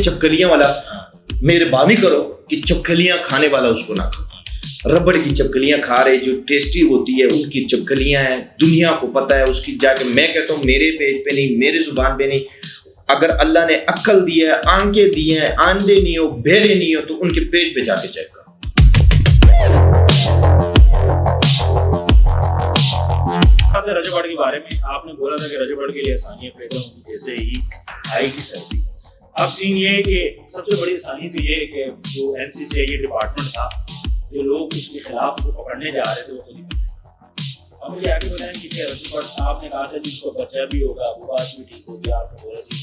چپکلیاں والا مہربانی کرو کہ چپکلیاں کھانے والا اس کو نہ کھاؤ. ربڑ کی چپکلیاں کھا رہے جو ٹیسٹی ہوتی ہے ان کی چپکلیاں ہیں, دنیا کو پتہ ہے اس کی. جا کے میں کہتا ہوں میرے پیج پہ نہیں, میرے زبان پہ نہیں, اگر اللہ نے عقل دی ہے, آنکھیں دی ہیں, آندھے نہیں ہو, بہرے نہیں ہو, تو ان کے پیج پہ جا کے چیک کرو. رجب گڑھ کے بارے میں آپ نے بولا تھا کہ رجب گڑھ کے لیے آسانیاں پیدا ہوں گی جیسے ہی آئے گی سردی. اب سین یہ ہے کہ سب سے بڑی آسانی تو یہ ہے کہ جو این سی سی یہ ڈپارٹمنٹ تھا, جو لوگ اس کے خلاف جو پکڑنے جا رہے تھے وہ خود ہی پکڑے. اب مجھے آگے بتائیں کہ رجب گڑھ آپ نے کہا تھا جس کو بچہ بھی ہوگا وہ بات بھی ٹھیک ہوگی, آپ نے بولا جی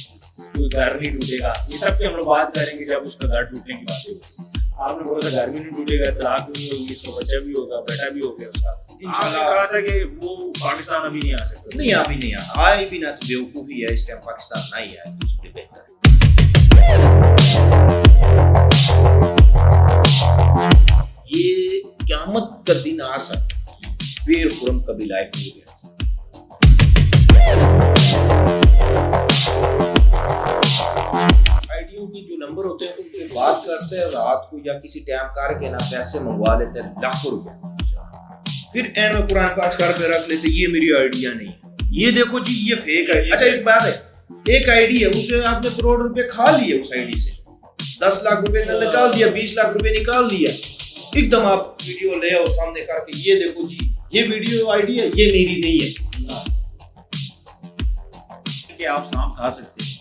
کوئی گھر نہیں ٹوٹے گا, یہ سب کی ہم لوگ بات کریں گے جب اس کا گھر ٹوٹنے کی باتیں ہوگی. آپ نے بولا تھا گھر بھی نہیں ٹوٹے گا, طلاق بھی نہیں ہوگی, اس کو بچہ بھی ہوگا, بیٹا بھی ہو گیا اس کا. آپ نے کہا تھا کہ وہ پاکستان ابھی نہیں آ سکتا. نہیں ابھی نہیں آئے بھی نہ تو بیوقوفی ہے, اس ٹائم پاکستان نہ ہی آئے تو اس کے لیے بہتر ہے. یہ قیامت کا دن آ سکتا, پیر خرم کبھی لائق نہیں گیا. آئیڈیوں کی جو نمبر ہوتے ہیں ان پہ بات کرتے ہیں رات کو یا کسی ٹائم کر کے نا پیسے منگوا لیتے ہیں لاکھوں روپے, پھر اینڈ میں قرآن پاک سر پہ رکھ لیتے یہ میری آئیڈیا نہیں ہے, یہ دیکھو جی یہ فیک ہے. اچھا ایک بات ہے, ایک آئیڈی ہے اس سے آپ نے کروڑ روپے کھا لیے, اس آئیڈی سے 10 لاکھ روپے نکال دیا, 20 لاکھ روپے نکال دیا. ایک دم آپ ویڈیو لے آؤ سامنے کر کے یہ دیکھو جی یہ ویڈیو آئیڈی ہے, یہ میری نہیں ہے. کہ آپ سانپ کھا سکتے ہیں,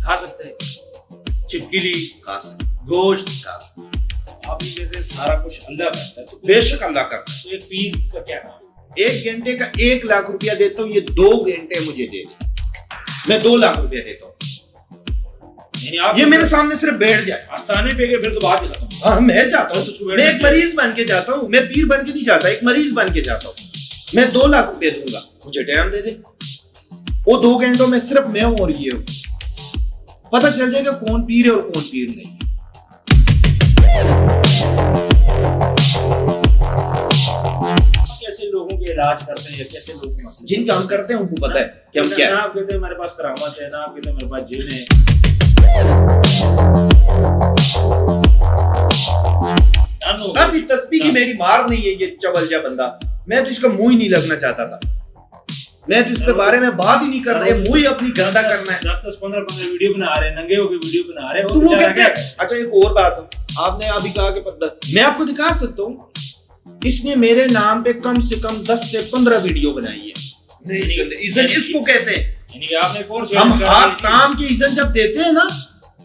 کھا سکتے ہیں, چپکلی کھا سکتے, گوشت کھا سکتے. آپ یہ کہتے ہیں سارا کچھ اللہ کرتا ہے, تو بے شک اللہ کرتا ہے. تو ایک پیر کا کیا کام ہے؟ 1 گھنٹے کا 1 لاکھ روپیہ دیتا ہوں, یہ 2 گھنٹے مجھے دے دیں, میں 2 لاکھ روپیہ دیتا ہوں. یہ میرے سامنے صرف بیٹھ جائے, آستانے پہ گئے پھر تو بات ہی ختم. ہاں میں جاتا ہوں, میں ایک مریض بن کے جاتا ہوں, میں پیر بن کے نہیں جاتا, ایک مریض بن کے جاتا ہوں. میں 2 لاکھ روپے دوں گا, مجھے ٹائم دے دے. وہ 2 گھنٹوں میں صرف میں ہوں اور یہ ہوں, پتہ چل جائے گا کون پیر ہے اور کون پیر نہیں. کیسے لوگوں کے علاج کرتے ہیں یا کیسے لوگ مسئلے جن کا ہم کرتے ہیں ان کو پتہ ہے کہ ہم کیا ہے. نہ آپ کہتے ہیں میرے پاس کرامت ہے, نہ آپ کہتے ہیں میرے پاس جن ہے. اب یہ تسبیح کی میری مار نہیں ہے, یہ چول جا بندہ, میں تو اس کا منہ ہی نہیں لگنا چاہتا تھا, میں تو اس کے بارے میں بات ہی نہیں کرنا, یہ منہ ہی اپنی گندا کرنا ہے. 10-15 ویڈیو بنا رہے ہیں, ننگے ہو کے ویڈیو بنا رہے ہیں, تو وہ کہتے ہیں. اچھا ایک اور بات ہے, آپ نے ابھی کہا کہ میں آپ کو دکھا سکتا ہوں, اس نے میرے نام پہ کم سے کم 10 سے 15 ویڈیو بنائی ہے. عزت اس کو کہتے ہیں. ہم ہاتھ کام کی عزت جب دیتے ہیں نا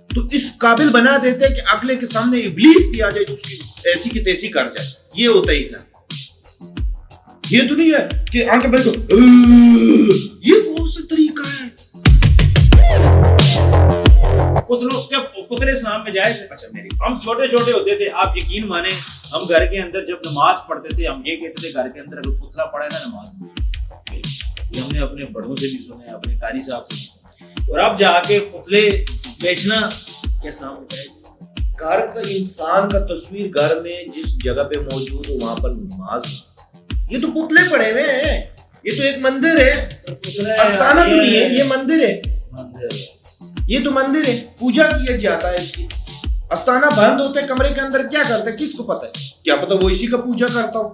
تو اس قابل بنا دیتے ہیں کہ اگلے کے سامنے ابلیس بھی آ جائے تو اس کی ایسی کی تیسی کر جائے. یہ ہوتا ہے عزت. یہ تو نہیں ہے کہ آنکھیں بند کرو, یہ کون سا طریقہ ہے. پتلے اسلام میں جائز ہے. اچھا میری ہم چھوٹے چھوٹے ہوتے تھے, آپ یقین مانیں, ہم گھر کے اندر جب نماز پڑھتے تھے ہم یہ کہتے تھے گھر کے اندر اگر پتلا پڑے نا نماز, یہ ہم نے اپنے بڑوں سے بھی سنے, اپنے قاری صاحب سے بھی سنے. اور اب جا کے پتلے بیچنا کیا اسلام ہوتا ہے؟ گھر کا انسان کا تصویر گھر میں جس جگہ پہ موجود ہو وہاں پر نماز, یہ تو پتلے پڑے ہوئے ہیں, یہ تو ایک مندر ہے, استانہ تو نہیں ہے, یہ مندر ہے. یہ تو مندر ہے, پوجا کیا جاتا ہے اس کی. استانہ بند ہوتے کمرے کے اندر, کیا کرتے کس کو پتہ ہے, کیا پتہ وہ اسی کا پوجا کرتا ہو.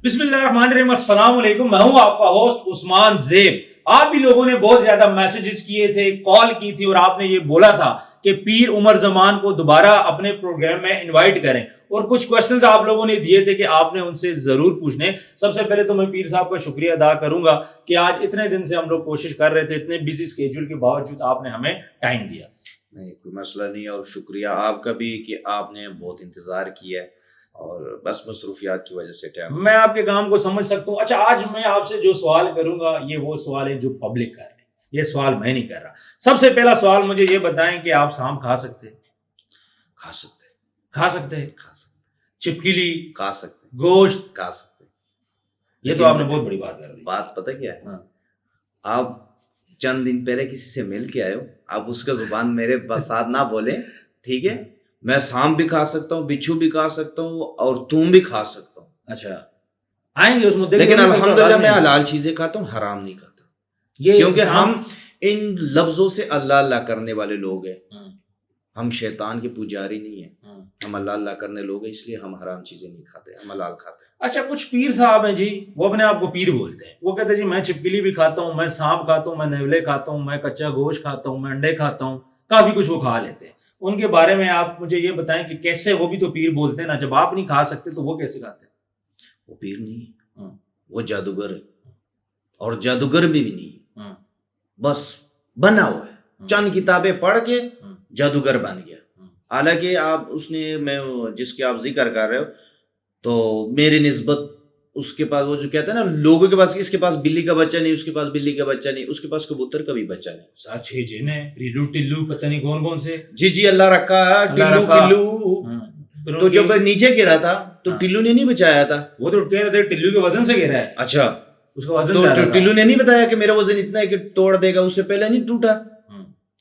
بسم اللہ الرحمن الرحیم. السلام علیکم, میں ہوں آپ کا ہوسٹ عثمان زیب. آپ بھی لوگوں نے بہت زیادہ میسیجز کیے تھے, کال کی تھی, اور آپ نے یہ بولا تھا کہ پیر عمر زمان کو دوبارہ اپنے پروگرام میں انوائٹ کریں, اور کچھ کوشچنز آپ لوگوں نے دیے تھے کہ آپ نے ان سے ضرور پوچھنے. سب سے پہلے تو میں پیر صاحب کا شکریہ ادا کروں گا کہ آج اتنے دن سے ہم لوگ کوشش کر رہے تھے, اتنے بزی اسکیڈول کے باوجود آپ نے ہمیں ٹائم دیا. نہیں کوئی مسئلہ نہیں, اور شکریہ آپ کا بھی کہ آپ نے بہت انتظار کیا ہے, اور بس مصروفیات کی وجہ سے ٹائم. میں آپ کے کام کو سمجھ سکتا ہوں. اچھا آج میں آپ سے جو سوال کروں گا یہ وہ سوال ہے جو پبلک کر رہے ہیں, یہ سوال میں نہیں کر رہا. سب سے پہلا سوال مجھے یہ بتائیں کہ آپ سانپ کھا سکتے ہیں؟ کھا سکتے, کھا سکتے ہیں, کھا سکتے, چپکلی کھا سکتے, گوشت کھا سکتے. یہ تو آپ نے بہت بڑی بات کر دی. بات پتہ کیا ہے, آپ چند دن پہلے کسی سے مل کے آئے ہو, آپ اس کا زبان میرے ساتھ نہ بولیں, ٹھیک ہے. میں سانپ بھی کھا سکتا ہوں, بچھو بھی کھا سکتا ہوں, اور تم بھی کھا سکتا ہوں. اچھا آئیں گے اس مدے, لیکن الحمدللہ میں حلال چیزیں کھاتا ہوں, حرام نہیں کھاتا, کیونکہ ہم ان لفظوں سے اللہ اللہ کرنے والے لوگ ہیں. ہم شیطان کے پجاری نہیں ہیں, ہم اللہ اللہ کرنے لوگ ہیں, اس لیے ہم حرام چیزیں نہیں کھاتے, ہم حلال کھاتے ہیں. اچھا کچھ پیر صاحب ہیں جی, وہ اپنے آپ کو پیر بولتے ہیں, وہ کہتے ہیں جی میں چپکلی بھی کھاتا ہوں, میں سانپ کھاتا ہوں, میں نیولے کھاتا ہوں, میں کچا گوشت کھاتا ہوں, میں انڈے کھاتا ہوں, کافی کچھ وہ کھا لیتے ہیں. ان کے بارے میں آپ مجھے یہ بتائیں کہ کیسے, وہ بھی تو پیر بولتے ہیں نا, جب آپ نہیں کھا سکتے تو وہ کیسے کھاتے ہیں؟ وہ پیر نہیں ہے, وہ جادوگر ہے, اور جادوگر بھی نہیں, بس بنا ہوا ہے, چند کتابیں پڑھ کے جادوگر بن گیا. حالانکہ آپ اس نے, میں جس کے آپ ذکر کر رہے ہو, تو میری نسبت اس کے پاس, وہ جو کہتا ہے نا لوگوں کے پاس, اس کے پاس بلی کا بچہ نہیں, اس کے پاس بلی کا بچہ نہیں, اس کے پاس کبوتر کا بھی بچہ نہیں. سچ ہے جن ہے, ریلو ٹلو پتہ نہیں کون کون سے, جی جی اللہ رکھا ہے, ٹلو پلو. تو جب نیچے گرا تھا تو ٹلو نے نہیں بچایا تھا, وہ تو کہہ رہے تھے ٹلو کے وزن سے گرا ہے. اچھا, اس کا وزن تو ٹلو نے نہیں بتایا کہ میرا وزن اتنا ہے کہ توڑ دے گا, اس سے پہلے نہیں ٹوٹا,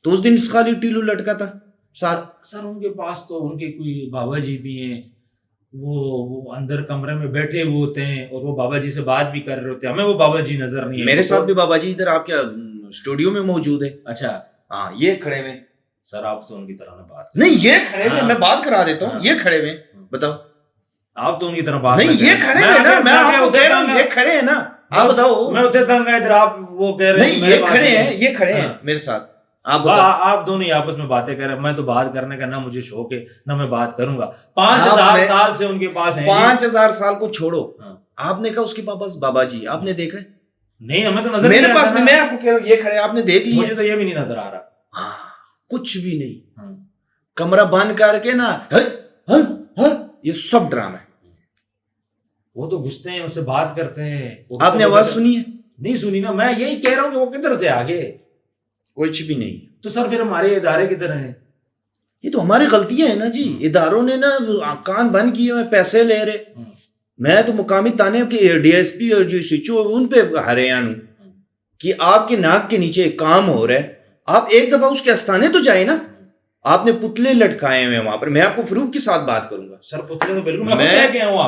تو اس دن خالی ٹلو لٹکا تھا. سر ان کے پاس تو ان کے کوئی بابا جی بھی ہیں, وہ اندر کمرے میں بیٹھے ہوئے ہوتے ہیں اور وہ بابا جی سے بات بھی کر رہے ہوتے ہیں, ہمیں وہ بابا جی نظر نہیں ہے. میرے ساتھ بھی بابا جی ادھر آپ کے اسٹوڈیو میں موجود ہے. اچھا ہاں, یہ کھڑے ہوئے. سر آپ تو ان کی طرح بات نہیں, یہ کھڑے ہوئے, میں بات کرا دیتا ہوں, یہ کھڑے ہوئے, بتاؤ. آپ تو ان کی طرح بات نہیں, یہ کھڑے ہوئے نا, میں آپ کو کہہ رہا ہوں, یہ کھڑے ہیں نا, آپ بتاؤ. میں اتنے تنگ ہے ادھر, آپ وہ کہہ رہے ہیں نہیں, یہ کھڑے ہیں, یہ کھڑے ہیں میرے ساتھ. آپ دونوں آپس میں باتیں کر رہے ہیں, میں تو بات کرنے کا نہ مجھے شوق ہے نہ میں بات کروں گا. 5000 سال سے ان کے پاس ہیں. 5000 سال کو چھوڑو, آپ نے کہا اس کے پاس بابا جی, آپ نے دیکھا نہیں؟ ہمیں تو نظر میرے پاس نہیں, میں آپ کو کہہ رہا ہوں یہ کھڑے, آپ نے دیکھ لیا. مجھے تو یہ بھی نہیں نظر آ رہا. ہاں, کچھ بھی نہیں, کمرہ بند کر کے نا, یہ سب ڈرامہ ہے. وہ تو گھستے ہیں, ان سے بات کرتے ہیں. آپ نے آواز سنی ہے؟ نہیں سنی نا, میں یہی کہہ رہا ہوں کہ وہ کدھر سے آگے. کچھ بھی نہیں. تو سر پھر ہمارے ادارے کدھر ہیں؟ یہ تو ہماری غلطیاں ہیں نا جی, اداروں نے نا کان بند کیے ہوئے, پیسے لے رہے. میں تو مقامی تانے کے ڈی ایس پی اور جو سچو ان پہ ہریان کہ آپ کے ناک کے نیچے ایک کام ہو رہا ہے, آپ ایک دفعہ اس کے استانے تو جائیں نا. آپ نے پتلے لٹکائے ہوئے وہاں پر, میں آپ کو فروغ کے ساتھ بات کروں گا. سر پتلے تو بالکل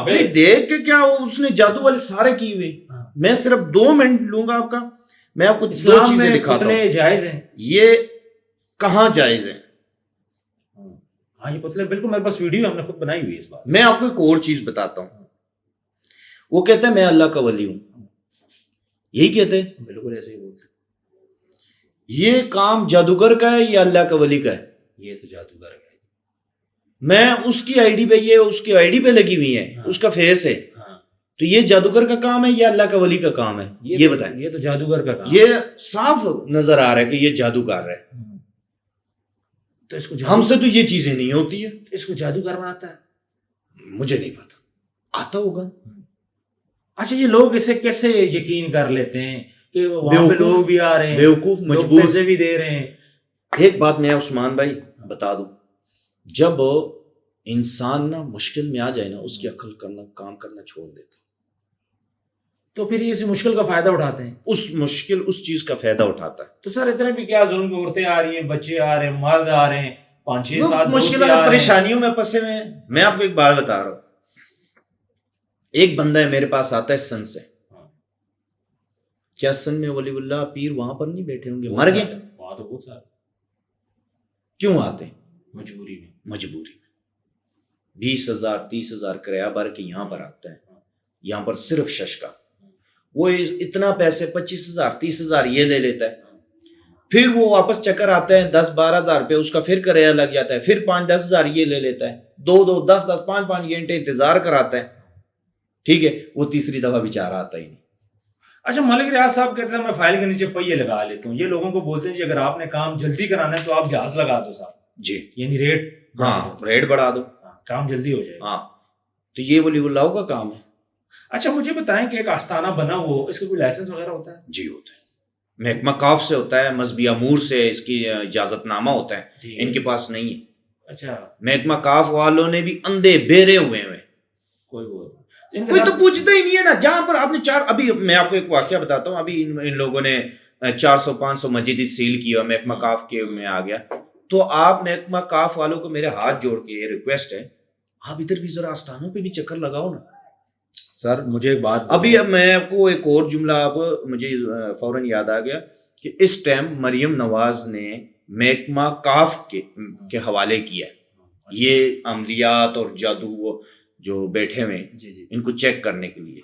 میں دیکھ کے کیا, اس نے جادو والے سارے کیے ہوئے. میں صرف 2 منٹ لوں گا آپ کا, میں آپ کو 2 چیزیں دکھاتا ہوں. جائز ہیں یہ کہاں جائز ہے؟ ہاں یہ پتلے بالکل میرے پاس ویڈیو ہم نے خود بنائی ہوئی ہے اس بات. میں آپ کو ایک اور چیز بتاتا ہوں. وہ کہتے ہیں میں اللہ کا ولی ہوں, یہی کہتے ہیں. بالکل ایسے ہی بولتے. یہ کام جادوگر کا ہے یا اللہ کا ولی کا ہے؟ یہ تو جادوگر ہے. میں اس کی آئی ڈی پہ, یہ اس کی آئی ڈی پہ لگی ہوئی ہے, اس کا فیس ہے, تو یہ جادوگر کا کام ہے یا اللہ کا ولی کا کام ہے؟ یہ بتائیں. یہ تو جادوگر کا کام. یہ صاف نظر آ رہا ہے کہ یہ جادو کر رہا ہے. تو اس کو ہم سے تو یہ چیزیں نہیں ہوتی ہے. اس کو جادو کرنا آتا ہے؟ مجھے نہیں پتا, آتا ہوگا. اچھا یہ لوگ اسے کیسے یقین کر لیتے ہیں کہ وہاں پہ لوگ بھی آ رہے ہیں, بیوقوف, مجبور, پیسے بھی دے رہے ہیں. ایک بات میں عثمان بھائی بتا دوں, جب انسان نا مشکل میں آ جائے نا, اس کی عقل کرنا, کام کرنا چھوڑ دیتا, تو پھر یہ اس مشکل کا فائدہ اٹھاتے ہیں. اس چیز کا فائدہ اٹھاتا ہے. تو سر اتنے بھی کیا ظلم کی عورتیں آ رہی ہیں, بچے آ رہے ہیں, مرد آ رہے ہیں, 5-6-7 مشکلات پریشانیوں میں پسے ہوئے ہیں. میں آپ کو ایک بات بتا رہا ہوں, ایک بندہ ہے میرے پاس آتا ہے سن سے. کیا سن میں ولی اللہ پیر وہاں پر نہیں بیٹھے ہوں گے, مر گئے وہاں تو بہت سارے. کیوں آتے ہیں؟ مجبوری میں. 20,000 30,000 کرایہ بھر کے یہاں پر آتا ہے. یہاں پر صرف شش کا, وہ اتنا پیسے 25,000 30,000 یہ لے لیتا ہے. پھر وہ واپس چکر آتا ہے 10-12,000 روپے اس کا پھر کرایہ لگ جاتا ہے. پھر 5-10,000 یہ لے لیتا ہے. 2-10 5 گھنٹے انتظار کراتا ہے. ٹھیک ہے, وہ تیسری دفعہ بیچارہ آتا ہی نہیں. اچھا ملک ریاض صاحب کہتے ہیں میں فائل کے نیچے پہیے لگا لیتا ہوں. یہ لوگوں کو بولتے ہیں کہ اگر آپ نے کام جلدی کرانا ہے تو آپ جہاز لگا دو صاحب. جی, یعنی ریٹ, ہاں ریٹ بڑھا دو, کام جلدی ہو جائے. ہاں, تو یہ ولی اللہ کا کام ہے. اچھا مجھے بتائیں کہ ایک آستانہ بنا ہوا, اس کا کوئی لائسنس وغیرہ ہوتا ہے؟ جی ہوتا ہے, محکمہ کاف سے ہوتا ہے, مذہبی امور سے اس کی اجازت نامہ ہوتا ہے, ان کے پاس نہیں ہے. اچھا, محکمہ کاف والوں نے بھی اندھے بہرے ہوئے ہیں. کوئی تو پوچھتا ہی نہیں ہے نا. جہاں پر آپ نے ابھی میں آپ کو ایک واقعہ بتاتا ہوں, ابھی ان لوگوں نے 400-500 مسجد سیل کیا, محکمہ کاف کے میں آ گیا. تو آپ محکمہ کاف والوں کو میرے ہاتھ جوڑ کے یہ ریکویسٹ ہے, آپ ادھر بھی ذرا آستانوں پہ بھی چکر لگاؤ نا. سر مجھے ایک بات, ابھی اب میں آپ کو ایک اور جملہ اب مجھے فوراً یاد آ گیا کہ اس ٹائم مریم نواز نے محکمہ کاف کے حوالے کیا ہے یہ عملیات اور جادو جو بیٹھے ہوئے ان کو چیک کرنے کے لیے،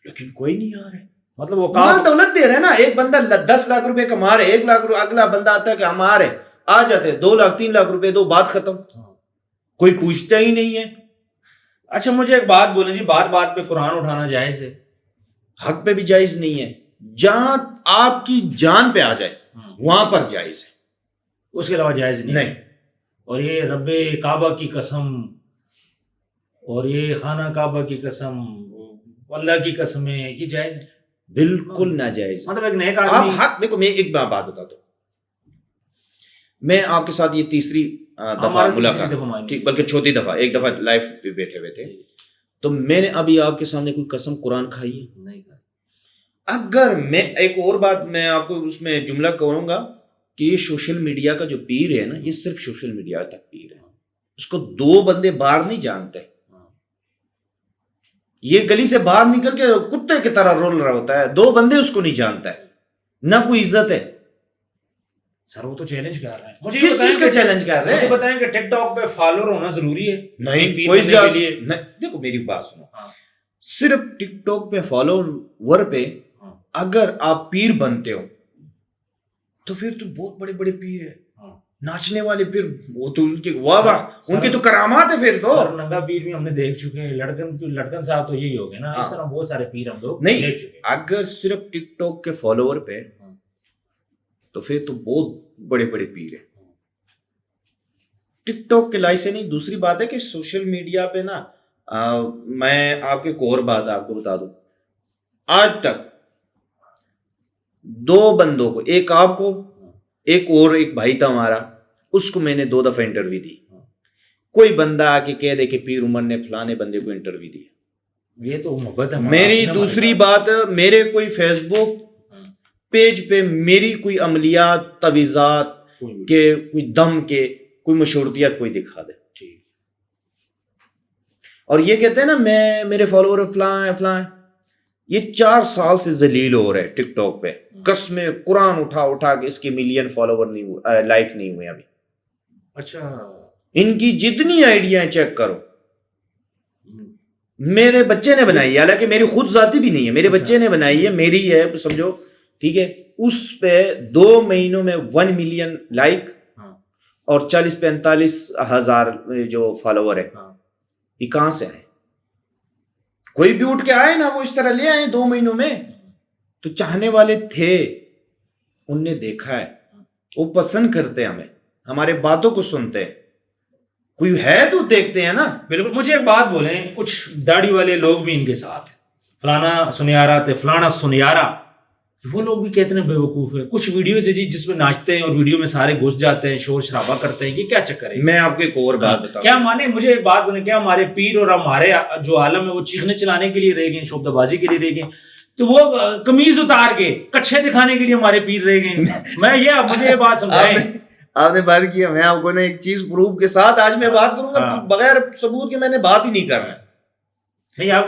لیکن کوئی نہیں آ رہا ہے. مطلب وہ مال دولت دے رہے ہیں نا. ایک بندہ 10 لاکھ روپے کما رہے، 1 لاکھ روپے، اگلا بندہ آتا ہے کہ ہم آ رہے، آ جاتے 2 لاکھ 3 لاکھ روپے دو، بات ختم، کوئی پوچھتا ہی نہیں ہے. اچھا مجھے ایک بات بولیں جی، بات پہ قرآن اٹھانا جائز ہے؟ حق پہ بھی جائز نہیں ہے. جہاں آپ کی جان پہ آ جائے وہاں پر جائز ہے، اس کے علاوہ جائز نہیں. اور یہ رب کعبہ کی قسم اور یہ خانہ کعبہ کی قسم، اللہ کی قسم ہے، یہ جائز ہے؟ بالکل ناجائز. مطلب ایک نیک آپ آدمی حق دیکھو، میں ایک بات بتاتا ہوں. میں آپ کے ساتھ یہ تیسری دفعہ ملاقات، ٹھیک، بلکہ چوتھی دفعہ، ایک دفعہ لائف پہ بیٹھے ہوئے تھے تو میں نے ابھی آپ کے سامنے کوئی قسم قرآن کھائی ہے نہیں. اگر میں ایک اور بات میں آپ کو اس میں جملہ کروں گا کہ یہ سوشل میڈیا کا جو پیر ہے نا، یہ صرف سوشل میڈیا تک پیر ہے. اس کو 2 بندے باہر نہیں جانتے. یہ گلی سے باہر نکل کے کتے کی طرح رول رہا ہوتا ہے، 2 بندے اس کو نہیں جانتا ہے، نہ کوئی عزت ہے. سر وہ تو چیلنج کر رہے ہیں. کس چیز کا چیلنج کر رہے ہیں؟ مجھے بتائیں کہ ٹک ٹاک پہ فالوور ہونا ضروری ہے؟ نہیں، کوئی دیکھو میری بات سنو، صرف ٹک ٹاک پہ فالوور پہ اگر آپ پیر بنتے ہو تو پھر تو بہت بڑے بڑے پیر ہیں، ناچنے والے پیر، وہ تو ان کے واہ واہ، ان کے تو کرامات ہے. پھر تو ننگا پیر بھی ہم نے دیکھ چکے ہیں، لڑکن صاحب تو یہی ہو گئے نا. اس طرح بہت سارے پیر ہم لوگ دیکھ چکے ہیں. اگر صرف ٹک ٹاک کے فالوور پہ تو پھر تو بہت بڑے بڑے پیر ہیں. ٹک ٹاک کے لائے سے نہیں. دوسری بات ہے کہ سوشل میڈیا پہ نا، میں آپ کے ایک اور بات آپ کو بتا دوں، آج تک 2 بندوں کو، ایک آپ کو، ایک اور ایک بھائی تھا ہمارا، اس کو میں نے 2 دفعہ انٹرویو دی. کوئی بندہ آ کے کہہ دے کہ پیر عمر نے فلانے بندے کو انٹرویو دیا، یہ تو محبت ہے. میری دوسری بات، میرے کوئی فیس بک پیج پہ میری کوئی عملیات، تویزات کے، کوئی دم کے، کوئی مشورتیات کوئی دکھا دے، اور یہ کہتے ہیں نا میں میرے فالوور فلاں ہیں فلاں ہیں. یہ 4 سال سے ذلیل ہو رہے ٹک ٹاک پہ، قسم قرآن اٹھا کے اس کے ملین فالوور نہیں ہوئے، لائک نہیں ہوئے ابھی. اچھا ان کی جتنی آئیڈیاں چیک کرو، میرے بچے نے بنائی ہے، حالانکہ میری خود ذاتی بھی نہیں ہے، میرے بچے نے بنائی ہے، میری ہے سمجھو، ٹھیک ہے. اس پہ 2 مہینوں میں 1 ملین لائک اور 40-45 ہزار جو فالوور ہے. یہ کہاں سے آئے؟ کوئی بھی اٹھ کے آئے نا، وہ اس طرح لے آئے 2 مہینوں میں. تو چاہنے والے تھے، ان نے دیکھا ہے، وہ پسند کرتے ہیں ہمیں، ہمارے باتوں کو سنتے ہیں. کوئی ہے تو دیکھتے ہیں نا. بالکل. مجھے ایک بات بولیں، کچھ داڑھی والے لوگ بھی ان کے ساتھ ہیں، فلانا سنیارا تھے، فلانا سنیارا، وہ لوگ بھی کہتے ہیں بے وقوف ہے. کچھ ویڈیوز ہے جی جس میں ناچتے ہیں اور ویڈیو میں سارے گھس جاتے ہیں، شور شرابہ کرتے ہیں، یہ کیا چکر ہے؟ میں آپ کو ایک اور بات بتاؤں، کیا مانے، مجھے ایک بات بولیں، کیا ہمارے پیر اور ہمارے جو عالم ہے وہ چیخنے چلانے کے لیے رہ گئے، شوبدہ بازی کے لیے رہ گئے؟ تو وہ قمیض اتار کے کچھے دکھانے کے لیے ہمارے پیر رہ گئے؟ میں یہ مجھے یہ بات سمجھائیں. آپ نے بات کیا، میں آپ کو نا ایک چیز پروف کے ساتھ آج میں بات کروں گا، بغیر ثبوت کے میں نے بات ہی نہیں کرنا.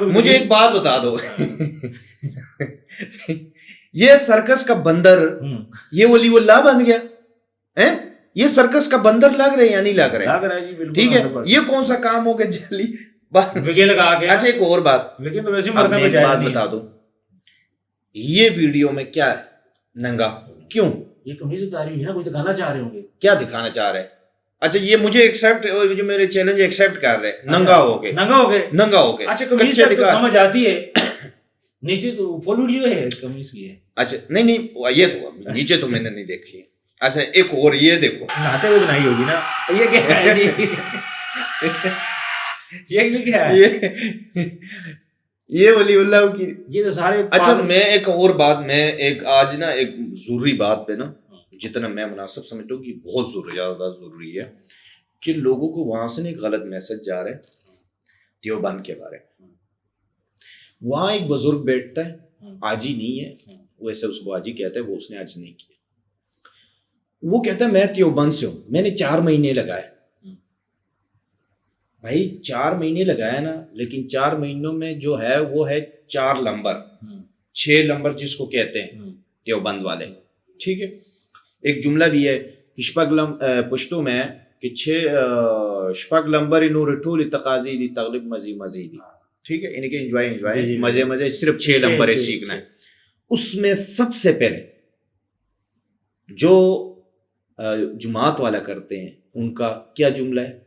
مجھے ایک بات بتا دو، یہ سرکس کا بندر، یہ ولی اللہ بن گیا، یہ سرکس کا بندر لگ رہے یا نہیں لگ رہے؟ ٹھیک ہے، یہ کون سا کام ہو گیا جلی وگے لگا کے؟ اچھا ایک اور بات، اب میں ایک بات بتا دوں، یہ ویڈیو میں کیا ہے ننگا کیوں؟ یہ قمیض اتاری ہوئی ہے نا، کوئی دکھانا چاہ رہے ہوں گے. کیا دکھانا چاہ رہے ہیں؟ اچھا یہ مجھے ایکسپٹ، جو میرے چیلنج ایکسپٹ کر رہے ہیں، ننگا ہو گئے، ننگا ہو گئے. اچھا قمیض تک تو سمجھ آتی ہے، نیچے تو فل ویڈیو ہے قمیض کی ہے. اچھا نہیں یہ تو نیچے تو میں نے نہیں دیکھی. اچھا ایک اور یہ دیکھو، نہاتے ہوئے بنائی ہوگی نا، یہ کیا ہے جی؟ یہ کیا ہے؟ یہ ولی اللہ کی، یہ تو سارے. اچھا میں ایک اور بات، میں ایک آج نا ایک ضروری بات پہ نا، جتنا میں مناسب سمجھتا ہوں کہ بہت ضروری، زیادہ ضروری ہے کہ لوگوں کو وہاں سے ایک غلط میسج جا رہا ہے دیوبند کے بارے میں. وہاں ایک بزرگ بیٹھتا ہے، آجی نہیں ہے وہ، ایسے اس کو آجی کہتا ہے، وہ اس نے آج نہیں کیا. وہ کہتا ہے میں دیوبند سے ہوں، میں نے 4 مہینے لگائے. بھائی 4 مہینے لگایا نا، لیکن 4 مہینوں میں جو ہے وہ ہے 4 لمبر، 6 لمبر جس کو کہتے ہیں دیوبند والے، ٹھیک ہے. ایک جملہ بھی ہے پشتو میں کہ شپگ لمبر نور ٹول تقاضی دی تغلب مزیدی. ٹھیک ہے, ان کے انجوائے مزے صرف 6 نمبر ہے سیکھنا ہے. اس میں سب سے پہلے جو جماعت والا کرتے ہیں ان کا کیا جملہ ہے؟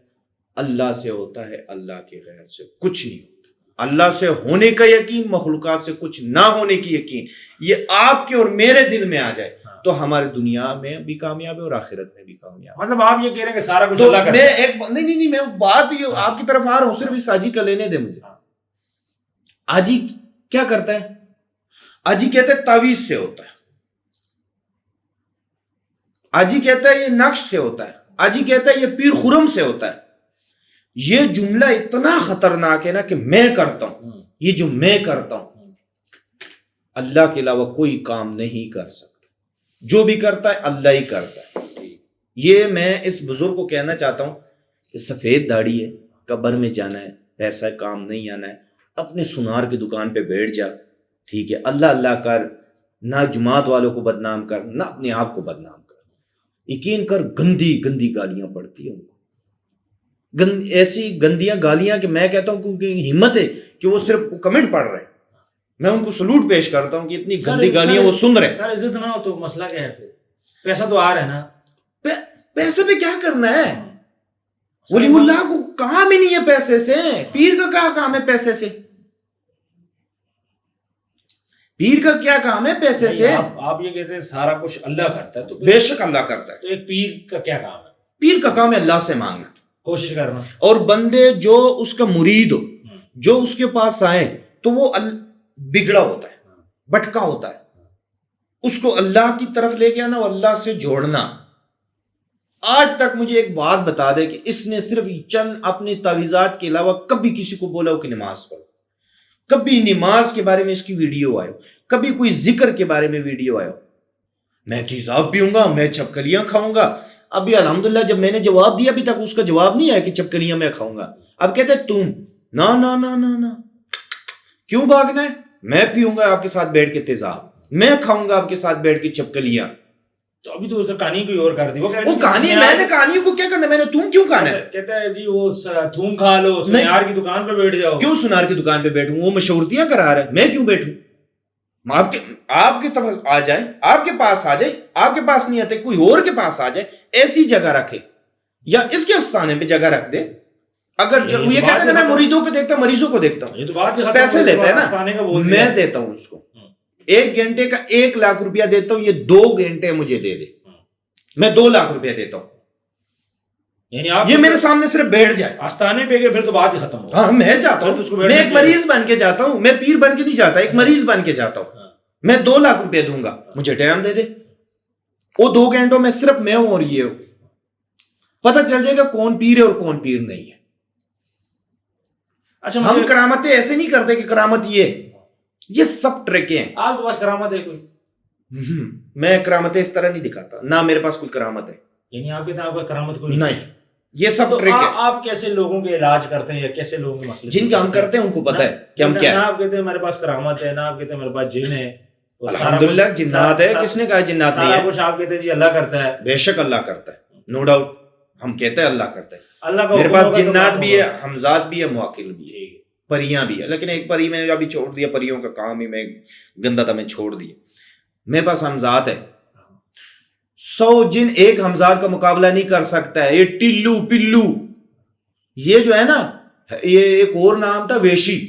اللہ سے ہوتا ہے, اللہ کے غیر سے کچھ نہیں ہوتا. اللہ سے ہونے کا یقین, مخلوقات سے کچھ نہ ہونے کی یقین, یہ آپ کے اور میرے دل میں آ جائے تو ہمارے دنیا میں بھی کامیاب ہے اور آخرت میں بھی کامیاب. مطلب آپ یہ کہہ رہے ہیں کہ سارا کچھ اللہ کا ہے. نہیں میں بات یہ آپ کی طرف آ رہا ہوں, صرف اس آجی کا لینے دے مجھے. آجی کیا کرتا ہے؟ آجی کہتا ہے تعویذ سے ہوتا ہے, آجی کہتا ہے یہ نقش سے ہوتا ہے, آجی کہتا ہے یہ پیر خرم سے ہوتا ہے. یہ جملہ اتنا خطرناک ہے نا کہ میں کرتا ہوں, یہ جو میں کرتا ہوں اللہ کے علاوہ کوئی کام نہیں کر سکتا. جو بھی کرتا ہے اللہ ہی کرتا ہے. یہ میں اس بزرگ کو کہنا چاہتا ہوں کہ سفید داڑھی ہے, قبر میں جانا ہے, پیسہ کام نہیں آنا ہے, اپنے سنار کی دکان پہ بیٹھ جا, ٹھیک ہے, اللہ اللہ کر, نہ جماعت والوں کو بدنام کر, نہ اپنے آپ کو بدنام کر. یقین کر گندی گندی گالیاں پڑتی ہیں ان کو, ایسی گندیاں گالیاں کہ میں کہتا ہوں کیونکہ ہمت ہے کہ وہ صرف کمنٹ پڑھ رہے ہیں, میں ان کو سلوٹ پیش کرتا ہوں کہ اتنی گندی گالیاں وہ سن رہے ہیں. سر عزت نہ ہو تو مسئلہ کیا ہے؟ پھر پیسہ تو آ رہا ہے نا, پیسے پہ کیا کرنا ہے؟ ولی اللہ کو کام ہی نہیں ہے پیسے سے. پیر کا کیا کام ہے پیسے سے؟ پیر کا کیا کام ہے پیسے سے؟ آپ یہ کہتے ہیں سارا کچھ اللہ کرتا ہے, تو بے شک اللہ کرتا ہے. تو ایک پیر کا کیا کام ہے؟ پیر کا کام ہے اللہ سے مانگنا, کوشش کرنا. اور بندے جو اس کا مرید ہو, جو اس کے پاس آئے تو وہ بگڑا ہوتا ہے, بھٹکا ہوتا ہے, اس کو اللہ کی طرف لے کے آنا اور اللہ سے جوڑنا. آج تک مجھے ایک بات بتا دے کہ اس نے صرف چند اپنے تعویذات کے علاوہ کبھی کسی کو بولا ہو کہ نماز پڑھو, کبھی نماز کے بارے میں اس کی ویڈیو آئے ہو, کبھی کوئی ذکر کے بارے میں ویڈیو آئے ہو, میں تیزاب پیوں گا, میں چھپکلیاں کھاؤں گا. ابھی الحمدللہ جب میں نے جواب دیا ابھی تک اس کا جواب نہیں آیا کہ چھپکلیاں میں کھاؤں گا. اب کہتے تم نا نا نا نا نا کیوں بھاگنا ہے؟ میں پیوں گا آپ کے ساتھ بیٹھ کے تیزاب, میں کھاؤں گا آپ کے ساتھ بیٹھ کے چھپکلیاں. تو ابھی تو اس نے کہانی کوئی اور کر دی. وہ کہانی میں نے کہانی کو کیا کرنا, میں نے تم کیوں کھانا ہے؟ کہتا ہے جی وہ تھوم کھا لو, سنار کی دکان پہ بیٹھ جاؤ. کیوں سنار کی دکان پہ بیٹھوں؟ وہ مشہورتیاں کرا رہا ہے, میں کیوں بیٹھوں؟ آپ کے طرف آ جائے, آپ کے پاس آ جائے, آپ کے پاس نہیں آتے کوئی اور کے پاس آ جائے, ایسی جگہ رکھے یا اس کے آستانے پہ جگہ رکھ دے. اگر یہ کہتے ہیں میں مریدوں کو دیکھتا ہوں, مریضوں کو دیکھتا ہوں, پیسے لیتا ہے نا, میں دیتا ہوں اس کو 1 گھنٹے کا 1 لاکھ روپیہ دیتا ہوں, یہ 2 گھنٹے مجھے دے دے, میں 2 لاکھ روپیہ دیتا ہوں. یعنی آپ یہ میرے سامنے صرف بیٹھ جائے آستانے پہ گئے, پھر تو بات ہی ختم ہو. ہاں میں جاتا ہوں, میں ایک مریض بن کے جاتا ہوں, میں پیر بن کے نہیں جاتا, ایک مریض بن کے جاتا ہوں. میں 2 لاکھ روپے دوں گا, مجھے ٹائم دے دے. وہ 2 گھنٹوں میں صرف میں ہوں اور یہ ہوں, پتہ چل جائے گا کون پیر ہے اور کون پیر نہیں ہے. اچھا, ہم کرامتیں ایسے نہیں کرتے کہ کرامت یہ سب ٹرکیں ہیں. آپ کے پاس کرامت ہے کوئی؟ میں کرامتیں اس طرح نہیں دکھاتا, نہ میرے پاس کوئی کرامت ہے. یعنی آپ کہتے ہیں آپ کا کرامت کوئی نہیں, یہ سب ٹرک ہے. آپ کیسے لوگوں کے علاج کرتے ہیں یا کیسے لوگوں کے مسئلے جن کا ہم کرتے ہیں ان کو پتہ ہے کہ ہم کیا ہے. نہ آپ کہتے ہیں میرے پاس کرامت ہے, نہ آپ کہتے ہیں میرے پاس جن ہے. الحمدللہ جنات ہے, کس نے کہا جنات نہیں ہے؟ کچھ آپ کہتے ہیں جی اللہ کرتا ہے. بے شک اللہ کرتا ہے, نو ڈاؤٹ, ہم کہتے ہیں اللہ کرتا ہے. اللہ کا میرے پاس جنات بھی ہے, حمزات بھی ہے, معاقل بھی ہے, پریاں بھی ہے. لیکن ایک پری میں نے ابھی چھوڑ دیا, پریوں کا کام ہی میں گندا تھا, میں چھوڑ دیا. میرے پاس حمزات ہے, 100 جن ایک حمزات کا مقابلہ نہیں کر سکتا ہے. یہ ٹلو پلو, یہ جو ہے نا, یہ ایک اور نام تھا ویشی.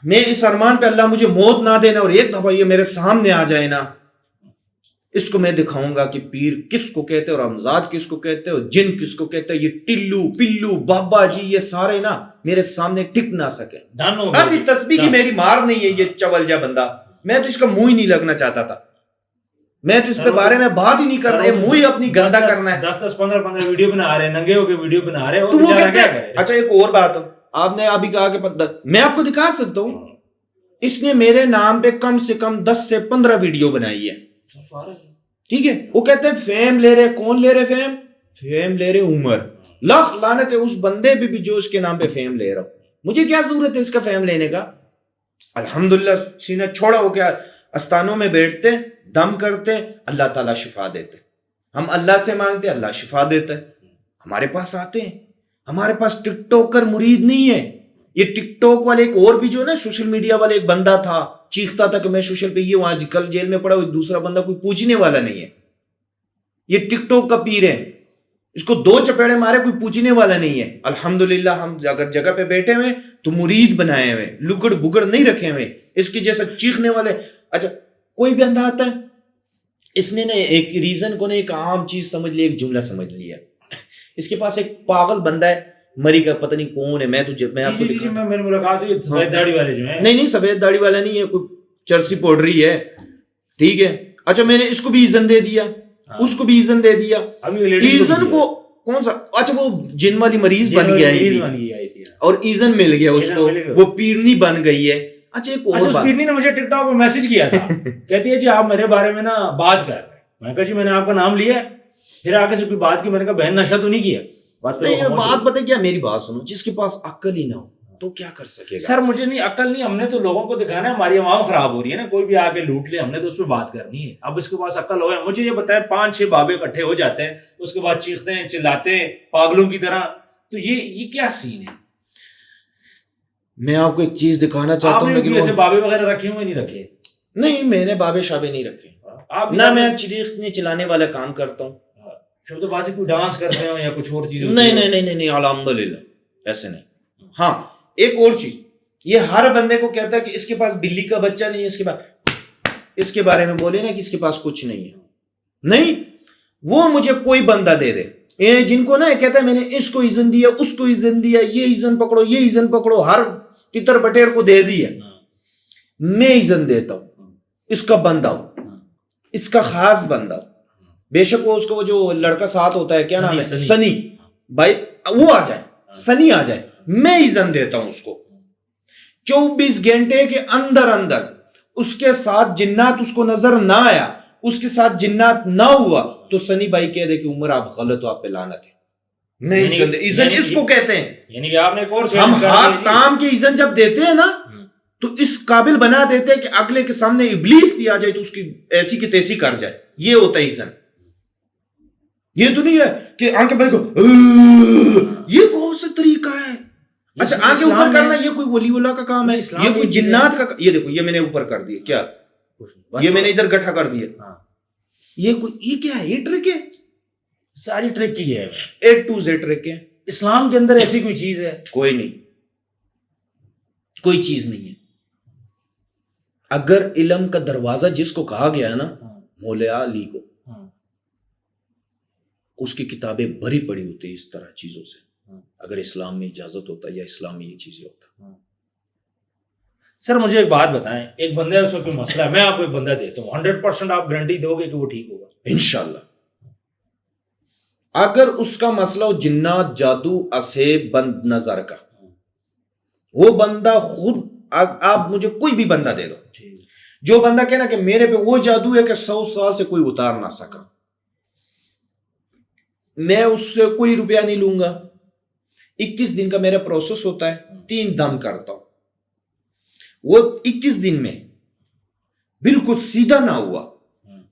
میں اس ارمان پہ اللہ مجھے موت نہ دینا, اور ایک دفعہ یہ میرے سامنے آ جائے نا, اس کو میں دکھاؤں گا کہ پیر کس کو کہتے ہیں اور امزاد کس کو کہتے ہیں اور جن کس کو کہتے ہیں. یہ ٹلو پلو بابا جی یہ سارے نا میرے سامنے ٹک نہ سکے. اب یہ تسبیح کی میری مار نہیں ہے, یہ چول جا بندہ, میں تو اس کا منہ ہی نہیں لگنا چاہتا تھا, میں تو اس پہ بارے میں بات ہی نہیں کرنا, منہ ہی اپنی گندا کرنا ہے. 10-15 ویڈیو بنا رہے ہیں, ننگے ہو کے ویڈیو بنا رہے ہیں, تو وہ کہتے ہیں. اچھا ایک اور بات, آپ نے ابھی کہا کہ میں آپ کو دکھا سکتا ہوں, اس نے میرے نام پہ کم سے کم 10 سے 15 ویڈیو بنائی ہے, ٹھیک ہے. وہ کہتے ہیں فیم لے رہے, کون لے رہے فیم لے رہے عمر. لاکھ لعنت ہے اس بندے پہ بھی جو اس کے نام پہ فیم لے رہا ہوں. مجھے کیا ضرورت ہے اس کا فیم لینے کا؟ الحمدللہ سینہ چھوڑا ہو گیا, استانوں میں بیٹھتے دم کرتے اللہ تعالیٰ شفا دیتے, ہم اللہ سے مانگتے اللہ شفا دیتا ہے, ہمارے پاس آتے ہیں. ہمارے پاس ٹک ٹاکر مرید نہیں ہے. یہ ٹک ٹاک والے ایک اور بھی جو ہے نا سوشل میڈیا والے ایک بندہ تھا, چیختا تھا کہ میں سوشل پہ یہ ہوں, آج کل جیل میں پڑا, ایک دوسرا بندہ کوئی پوچھنے والا نہیں ہے. یہ ٹک ٹاک کا پیر ہے, اس کو 2 چپیڑے مارے کوئی پوچھنے والا نہیں ہے. الحمدللہ ہم اگر جگہ پہ بیٹھے ہوئے تو مرید بنائے ہوئے, لگڑ بگڑ نہیں رکھے ہوئے. اس کی جیسا چیخنے والے, اچھا کوئی بھی اندھا آتا ہے, اس نے ایک ریزن کو ایک عام چیز سمجھ لی, ایک جملہ سمجھ لیا. اس کے پاس ایک پاگل بندہ ہے, مری کا پتہ نہیں کون ہے, میں آپ کو دکھاتا ہوں. ملاقات ہوئی سفید داڑھی والے جو ہیں, نہیں سفید داڑھی والا نہیں ہے, کوئی چرسی پاؤڈری ہے, ٹھیک ہے. اچھا میں نے اس کو بھی ایزن دے دیا, اس کو بھی ایزن دے دیا. ایزن کو کون سا, اچھا وہ جن والی مریض بن گیا اور ایزن مل گیا اس کو, وہ پیرنی بن گئی ہے. اچھا ایک اور بات, پیرنی نے مجھے ٹک ٹاک پہ میسج کیا تھا, کہتی ہے جی آپ میرے بارے میں نا بات کر رہے ہیں. میں کہا جی میں نے آپ کا نام لیا, پھر آگے سے کوئی بات کی. میں نے کہا بہن نشہ تو نہیں کیا. بات پتہ کیا, میری بات سنو, جس کے پاس عقل ہی نہ ہو تو کیا کر سکے گا. سر مجھے نہیں عقل نہیں, ہم نے تو لوگوں کو دکھانا ہے, ہماری عوام خراب ہو رہی ہے نا, کوئی بھی آ کے لوٹ لے, ہم نے تو اس پہ بات کرنی ہے. اب اس کے پاس عقل ہو ہے, مجھے یہ بتائیں 5-6 بابے اکٹھے ہو جاتے ہیں, اس کے بعد چیختے ہیں چلاتے ہیں پاگلوں کی طرح, تو یہ کیا سین ہے. میں آپ کو ایک چیز دکھانا چاہتا ہوں, لیکن ایسے بابے وغیرہ رکھے ہوئے نہیں رکھے. نہیں میں نے بابے شابے نہیں رکھے, نہ میں چیخنے چلانے والا کام کرتا ہوں. شبد بازی کوئی ڈانس کرتے ہو یا کچھ اور چیز؟ نہیں الحمدللہ ایسے نہیں. ہاں ایک اور چیز, یہ ہر بندے کو کہتا ہے کہ اس کے پاس بلی کا بچہ نہیں ہے, اس کے بارے میں بولے نا کہ اس کے پاس کچھ نہیں ہے. نہیں, وہ مجھے کوئی بندہ دے دے, جن کو نا کہتا ہے میں نے اس کو ایزن دیا, اس کو ایزن دیا, یہ ایزن پکڑو, یہ ایزن پکڑو, ہر تتر بٹیر کو دے دیا. میں ایزن دیتا ہوں, اس کا بندہ ہوں, اس کا خاص بندہ ہوں. بے شک وہ اس کو جو لڑکا ساتھ ہوتا ہے, کیا نام ہے, سنی بھائی, وہ آ جائے, سنی آ جائے, میں ایزن دیتا ہوں اس کو. 24 گھنٹے کے اندر اس کے ساتھ جنات اس کو نظر نہ آیا, اس کے ساتھ جنات نہ ہوا, تو سنی بھائی کہہ دے کہ عمر آپ غلط ہو, آپ پہ لعنت ہے. میں ایزن اس کو کہتے ہیں. یعنی کہ آپ نے ایک اور ہم ہاتھ تام کے ایزن جب دیتے ہیں نا تو اس قابل بنا دیتے ہیں کہ اگلے کے سامنے ابلیس بھی آ جائے تو اس کی ایسی کی تیسی کر جائے. یہ ہوتا ہے ایزن. یہ تو نہیں ہے کہ آنکھیں بند کو, یہ کون سا طریقہ ہے. اچھا آنکھیں اوپر کرنا یہ کوئی ولی اللہ کا کام ہے, یہ کوئی جنات کا. یہ دیکھو یہ میں نے اوپر کر دیا, کیا یہ میں نے ادھر گٹھا کر دیا, یہ کیا ہے, یہ ٹرک ہے, ساری ٹرک کی ہے, A to Z ٹرک ہے. اسلام کے اندر ایسی کوئی چیز ہے؟ کوئی نہیں, کوئی چیز نہیں ہے. اگر علم کا دروازہ جس کو کہا گیا نا, مولا علی کو, اس کی کتابیں بھری پڑی ہوتی اس طرح چیزوں سے. اگر اسلام میں اجازت ہوتا یا اسلام میں یہ چیزیں ہوتا. سر مجھے ایک بات بتائیں, ایک بندہ ہے, اس کو کوئی مسئلہ ہے, میں آپ کو ایک بندہ دیتا ہوں, 100% آپ گارنٹی دو گے کہ وہ ٹھیک ہوگا؟ انشاءاللہ. اگر اس کا مسئلہ ہو جنات, جادو, اسے بند نظر کا, وہ بندہ خود, آپ مجھے کوئی بھی بندہ دے دو, جو بندہ کہنا کہ میرے پہ وہ جادو ہے کہ 100 سال سے کوئی اتار نہ سکا, میں اس سے کوئی روپیہ نہیں لوں گا. 21 دن کا میرا پروسیس ہوتا ہے, 3 دم کرتا ہوں. وہ 21 دن میں بالکل سیدھا نہ ہوا,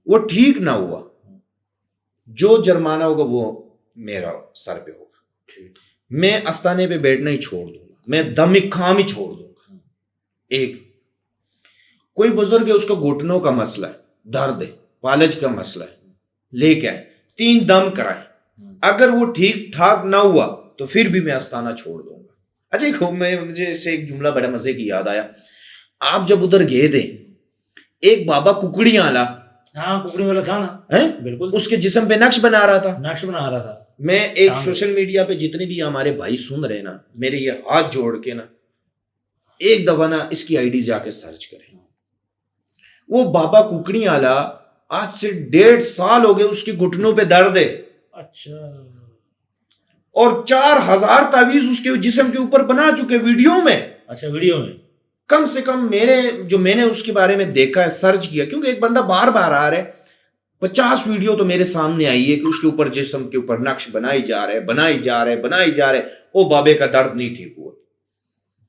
وہ ٹھیک نہ ہوا, جو جرمانہ ہوگا وہ میرا سر پہ ہوگا. میں استانے پہ بیٹھنا ہی چھوڑ دوں گا, میں دم کام ہی چھوڑ دوں گا. ایک کوئی بزرگ ہے, اس کو گھٹنوں کا مسئلہ ہے, درد ہے, پالج کا مسئلہ ہے, لے کے آئے, 3 دم کرائے, اگر وہ ٹھیک ٹھاک نہ ہوا تو پھر بھی میں استانہ چھوڑ دوں گا. اچھا مجھے سے ایک جملہ بڑا مزے کی یاد آیا. آپ جب ادھر گئے تھے, ایک بابا ککڑیاں والا, ہاں ککڑی والا تھا نا, بالکل, اس کے جسم پہ نقش بنا رہا تھا. میں ایک سوشل میڈیا پہ جتنے بھی ہمارے بھائی سن رہے نا, میرے یہ ہاتھ جوڑ کے نا ایک دفعہ نا اس کی آئی ڈی جا کے سرچ کریں. وہ بابا ککڑی والا آج سے 1.5 سال ہو گئے, اس کے گھٹنوں پہ درد ہے. اچھا, اور 4000 تعویذ اس کے جسم کے اوپر بنا چکے ویڈیو میں. اچھا ویڈیو میں کم سے کم میں نے اس کے بارے میں دیکھا ہے, سرچ کیا, کیونکہ ایک بندہ بار بار آ رہا ہے, 50 ویڈیو تو میرے سامنے آئی ہے کہ اس کے اوپر جسم کے اوپر نقش بنائی جا رہے. او بابے کا درد نہیں ٹھیک ہوا.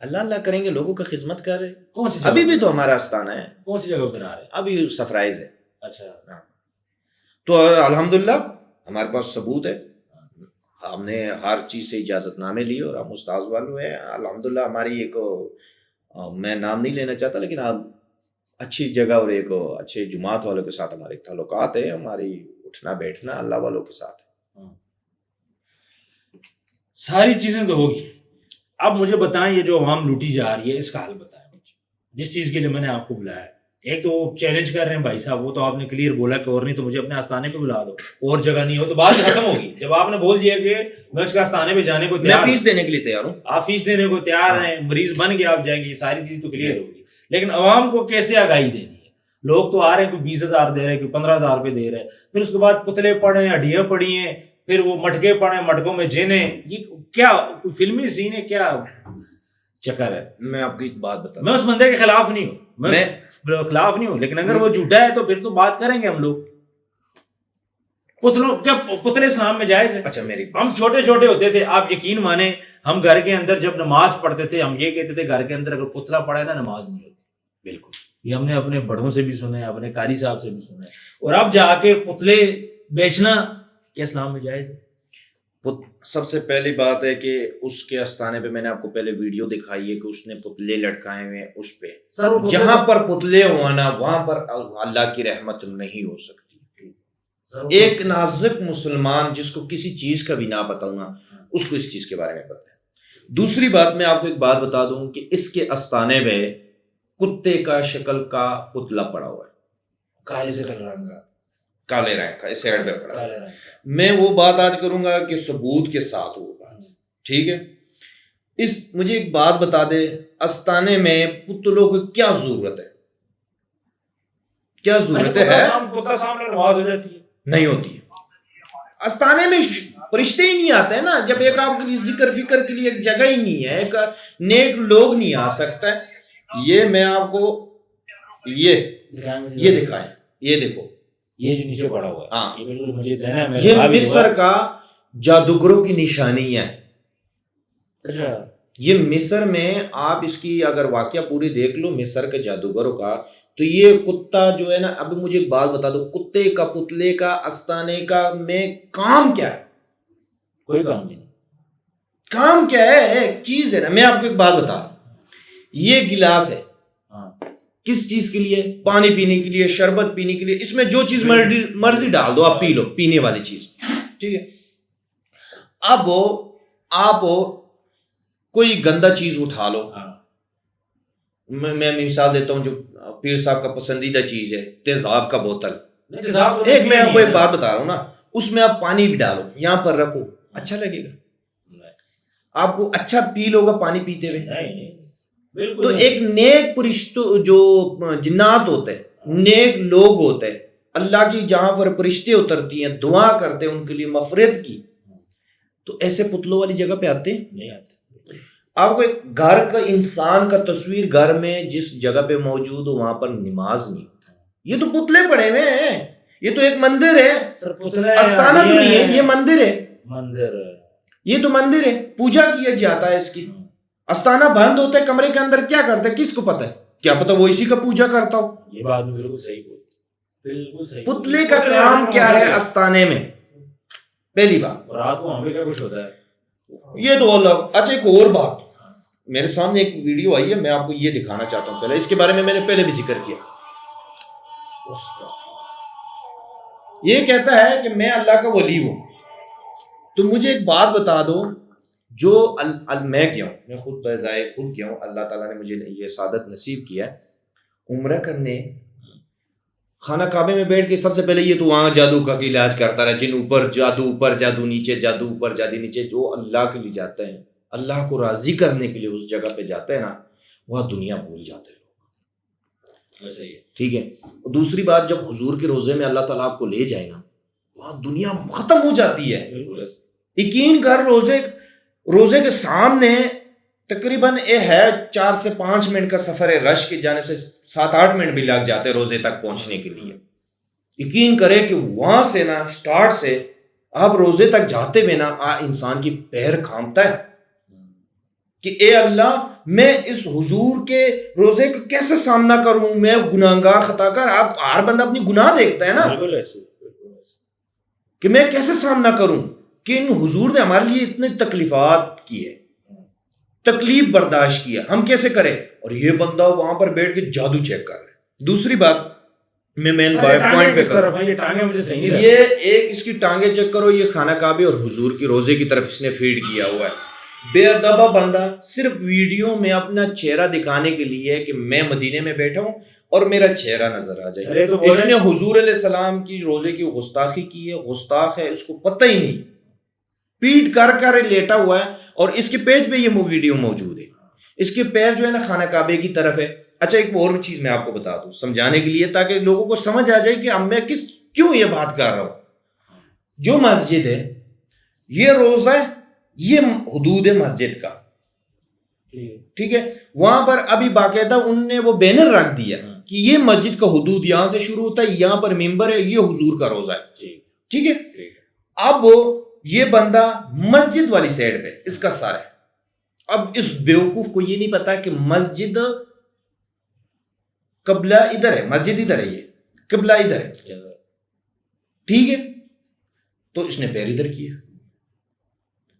اللہ اللہ کریں گے, لوگوں کا خدمت کر رہے. کون سی ابھی بھی تو ہمارا آستانہ ہے, کون سی جگہ بنا رہے ہیں؟ ابھی سفرائز ہے. اچھا, تو الحمدللہ ہمارے پاس ثبوت ہے, ہم نے ہر چیز سے اجازت نامے لیے اور ہم استاذ والو ہیں الحمدللہ. ہماری ایک, میں نام نہیں لینا چاہتا, لیکن اچھی جگہ اور ایک اچھے جماعت والوں کے ساتھ ہمارے تعلقات ہے, ہماری اٹھنا بیٹھنا اللہ والوں کے ساتھ ہے. ساری چیزیں تو ہوگی. اب مجھے بتائیں, یہ جو عوام لوٹی جا رہی ہے اس کا حل بتائیں مجھے, جس چیز کے لیے میں نے آپ کو بلایا ہے. ایک تو چیلنج کر رہے ہیں بھائی صاحب, وہ تو آپ نے کلیئر بولا کہ اور نہیں تو مجھے اپنے آستانے پہ بلا دو, اور جگہ نہیں ہو تو بات ختم ہوگی. جب آپ نے بول دیا کہ میں اس کے آستانے پہ جانے کو تیار, میں فیس دینے کے لیے تیار ہوں, آپ فیس دینے کو تیار ہیں, مریض بن کے آپ جائیں گے, یہ ساری چیز تو کلیئر ہوگی. لیکن عوام کو کیسے آگاہی دینی ہے؟ لوگ تو آ رہے ہیں, کوئی 20,000 دے رہے ہیں, کوئی 15,000 روپے دے رہے ہیں, پھر اس کے بعد پتلے پڑے ہیں, ہڈیاں پڑی ہیں, پھر وہ مٹکے پڑے ہیں, مٹکوں میں جینے. یہ کیا کوئی فلمی سین ہے, کیا چکر ہے؟ میں آپ کی ایک بات بتا, میں اس بندے کے خلاف نہیں ہوں, میں خلاف نہیں ہوں, لیکن اگر وہ جھوٹا ہے تو پھر تو بات کریں گے ہم لوگ. پتلوں کیا پتلے اسلام میں جائز ہے؟ اچھا میری, ہم چھوٹے چھوٹے ہوتے تھے, آپ یقین مانیں, ہم گھر کے اندر جب نماز پڑھتے تھے ہم یہ کہتے تھے گھر کے اندر اگر پتلا پڑا ہے نا نماز نہیں ہوتی. بالکل, یہ ہم نے اپنے بڑوں سے بھی سنا ہے, اپنے قاری صاحب سے بھی سنا ہے. اور اب جا کے پتلے بیچنا کیا اسلام میں جائز ہے؟ سب سے پہلی بات ہے کہ اس کے آستانے پہ میں نے آپ کو پہلے ویڈیو دکھائی ہے کہ اس نے پتلے لٹکائے ہوئے, اس پہ جہاں پر پتلے ہوانا وہاں پر اللہ کی رحمت نہیں ہو سکتی. ایک نازک مسلمان جس کو کسی چیز کا بھی نہ پتا ہونا, اس کو اس چیز کے بارے میں پتا ہے. دوسری بات میں آپ کو ایک بات بتا دوں کہ اس کے آستانے پہ کتے کا شکل کا پتلا پڑا ہوا ہے, کالے سے کلر رنگ کا, کالے رنگ کا, اس سائڈ پہ پڑا. میں وہ بات آج کروں گا کہ ثبوت کے ساتھ ہوگا, ٹھیک ہے. مجھے ایک بات بتا دے, آستانے میں پتلوں کو کیا ضرورت ہے, کیا ضرورت ہے؟ پتلا سامنے نماز ہو جاتی ہے, نہیں ہوتی ہے. آستانے میں فرشتے ہی نہیں آتے ہیں نا, جب ایک آپ کے لیے ذکر فکر کے لیے ایک جگہ ہی نہیں ہے, ایک نیک لوگ نہیں آ سکتا ہے. یہ میں آپ کو یہ دکھائیں, یہ دیکھو, یہ جو نیچے پڑا ہوا ہے, ہاں, یہ بالکل مجھے دینا ہے, یہ مصر کا جادوگروں کی نشانی ہے. اچھا, یہ مصر میں آپ اس کی اگر واقعہ پوری دیکھ لو مصر کے جادوگروں کا, تو یہ کتا جو ہے نا, اب مجھے ایک بات بتا دو, کتے کا پتلے کا آستانے کا میں کام کیا ہے؟ کوئی کام نہیں. کام کیا ہے؟ ایک چیز ہے نا, میں آپ کو ایک بات بتا رہا ہوں, یہ گلاس ہے, کس چیز کے لیے؟ پانی پینے کے لیے, شربت پینے کے لیے, اس میں جو چیز مرضی ڈال دو, آپ پی لو, پینے والی چیز, ٹھیک ہے. اب آپ کوئی گندا چیز اٹھا لو, میں مثال دیتا ہوں, جو پیر صاحب کا پسندیدہ چیز ہے تیزاب کا بوتل, ایک میں آپ کو ایک بات بتا رہا ہوں نا, اس میں آپ پانی بھی ڈالو, یہاں پر رکھو, اچھا لگے گا آپ کو؟ اچھا فیل ہوگا پانی پیتے ہوئے؟ تو ایک نیک فرشتوں جو جنات ہوتے ہیں, نیک لوگ ہوتے ہیں, اللہ کی جہاں پر فرشتے اترتی ہیں, دعا کرتے ہیں ان کے لیے مغفرت کی, تو ایسے پتلوں والی جگہ پہ آتے ہیں؟ آپ کو ایک گھر کا انسان کا تصویر گھر میں جس جگہ پہ موجود ہو وہاں پر نماز نہیں ہوتا. یہ تو پتلے پڑے ہوئے ہیں, یہ تو ایک مندر ہے, آستانہ تو نہیں ہے, یہ مندر ہے, یہ تو مندر ہے, پوجا کیا جاتا ہے اس کی. آستانہ بند ہوتا ہے, کمرے کے اندر کیا کرتا ہے کس کو پتا ہے؟ کیا پتا وہ اسی کا پوجا کرتا ہو. یہ بات بالکل صحیح بولی. پتلے کا کام کیا ہے آستانے میں؟ پہلی بات, رات کو وہاں پہ کیا کچھ ہوتا ہے یہ تو اللہ. اچھا ایک اور بات, میرے سامنے ایک ویڈیو آئی ہے, میں آپ کو یہ دکھانا چاہتا ہوں. پہلے اس کے بارے میں نے پہلے بھی ذکر کیا. یہ کہتا ہے کہ میں اللہ کا ولی ہوں. تو مجھے ایک بات بتا دو, جو میں گیا ہوں, میں خود بذائے خود گیا ہوں, اللہ تعالیٰ نے مجھے یہ سعادت نصیب کیا ہے, عمرہ کرنے خانہ کعبے میں بیٹھ کے سب سے پہلے یہ تو وہاں جادو کا علاج کرتا رہا, جن اوپر جادو نیچے جادو اوپر جادو نیچے, جو اللہ کے لیے جاتے ہیں, اللہ کو راضی کرنے کے لیے اس جگہ پہ جاتے ہیں نا, وہاں دنیا بھول جاتے ہیں لوگ. ٹھیک ہے. دوسری بات, جب حضور کے روزے میں اللہ تعالیٰ آپ کو لے جائے نا, وہاں دنیا ختم ہو جاتی ہے. یقین کر, روزے کے سامنے تقریباً یہ ہے 4 سے 5 منٹ کا سفر ہے, رش کی جانب سے 7-8 منٹ بھی لگ جاتے ہیں روزے تک پہنچنے کے لیے. یقین کرے کہ وہاں سے نا سٹارٹ سے آپ روزے تک جاتے ہوئے نا انسان کی پیر کھامتا ہے. کہ اے اللہ میں اس حضور کے روزے کا کیسے سامنا کروں, میں گناہگار خطا کار. آپ ہر بندہ اپنی گناہ دیکھتا ہے نا, کہ میں کیسے سامنا کروں کہ ان حضور نے ہمارے لیے اتنے تکلیفات کی ہے, تکلیف برداشت کیا, ہم کیسے کریں. اور یہ بندہ وہاں پر بیٹھ کے جادو چیک کر رہا ہے. دوسری بات میں مین پوائنٹ پہ کروں, یہ ایک اس کی ٹانگیں چیک کرو, یہ خانہ کعبے اور حضور کی روزے کی طرف اس نے فیڈ کیا ہوا ہے. بے ادبا بندہ صرف ویڈیو میں اپنا چہرہ دکھانے کے لیے کہ میں مدینے میں بیٹھا ہوں اور میرا چہرہ نظر آ جائے. اس نے حضور علیہ السلام کی روزے کی گستاخی کی ہے, گستاخ ہے, اس کو پتہ ہی نہیں, پیٹ کر کر لیٹا ہوا ہے. اور اس کے پیج پہ یہ ویڈیو موجود ہے, اس کے پیر جو ہے نا خانہ کعبے کی طرف ہے. اچھا ایک اور چیز میں آپ کو بتا دوں سمجھانے کے لیے, تاکہ لوگوں کو سمجھ آ جائے کہ اب میں کیوں یہ بات کر رہا ہوں. جو مسجد ہے یہ روزہ ہے, یہ حدود ہے مسجد کا, ٹھیک ہے. وہاں پر ابھی باقاعدہ ان نے وہ بینر رکھ دیا کہ یہ مسجد کا حدود یہاں سے شروع ہوتا ہے, یہاں پر ممبر ہے, یہ حضور کا روزہ ہے, ٹھیک ہے. اب یہ بندہ مسجد والی سائڈ پہ اس کا سر ہے. اب اس بیوقوف کو یہ نہیں پتا کہ مسجد قبلہ ادھر ہے, مسجد ادھر ہے, یہ قبلہ ادھر ہے, ٹھیک ہے. تو اس نے پیر ادھر کیا,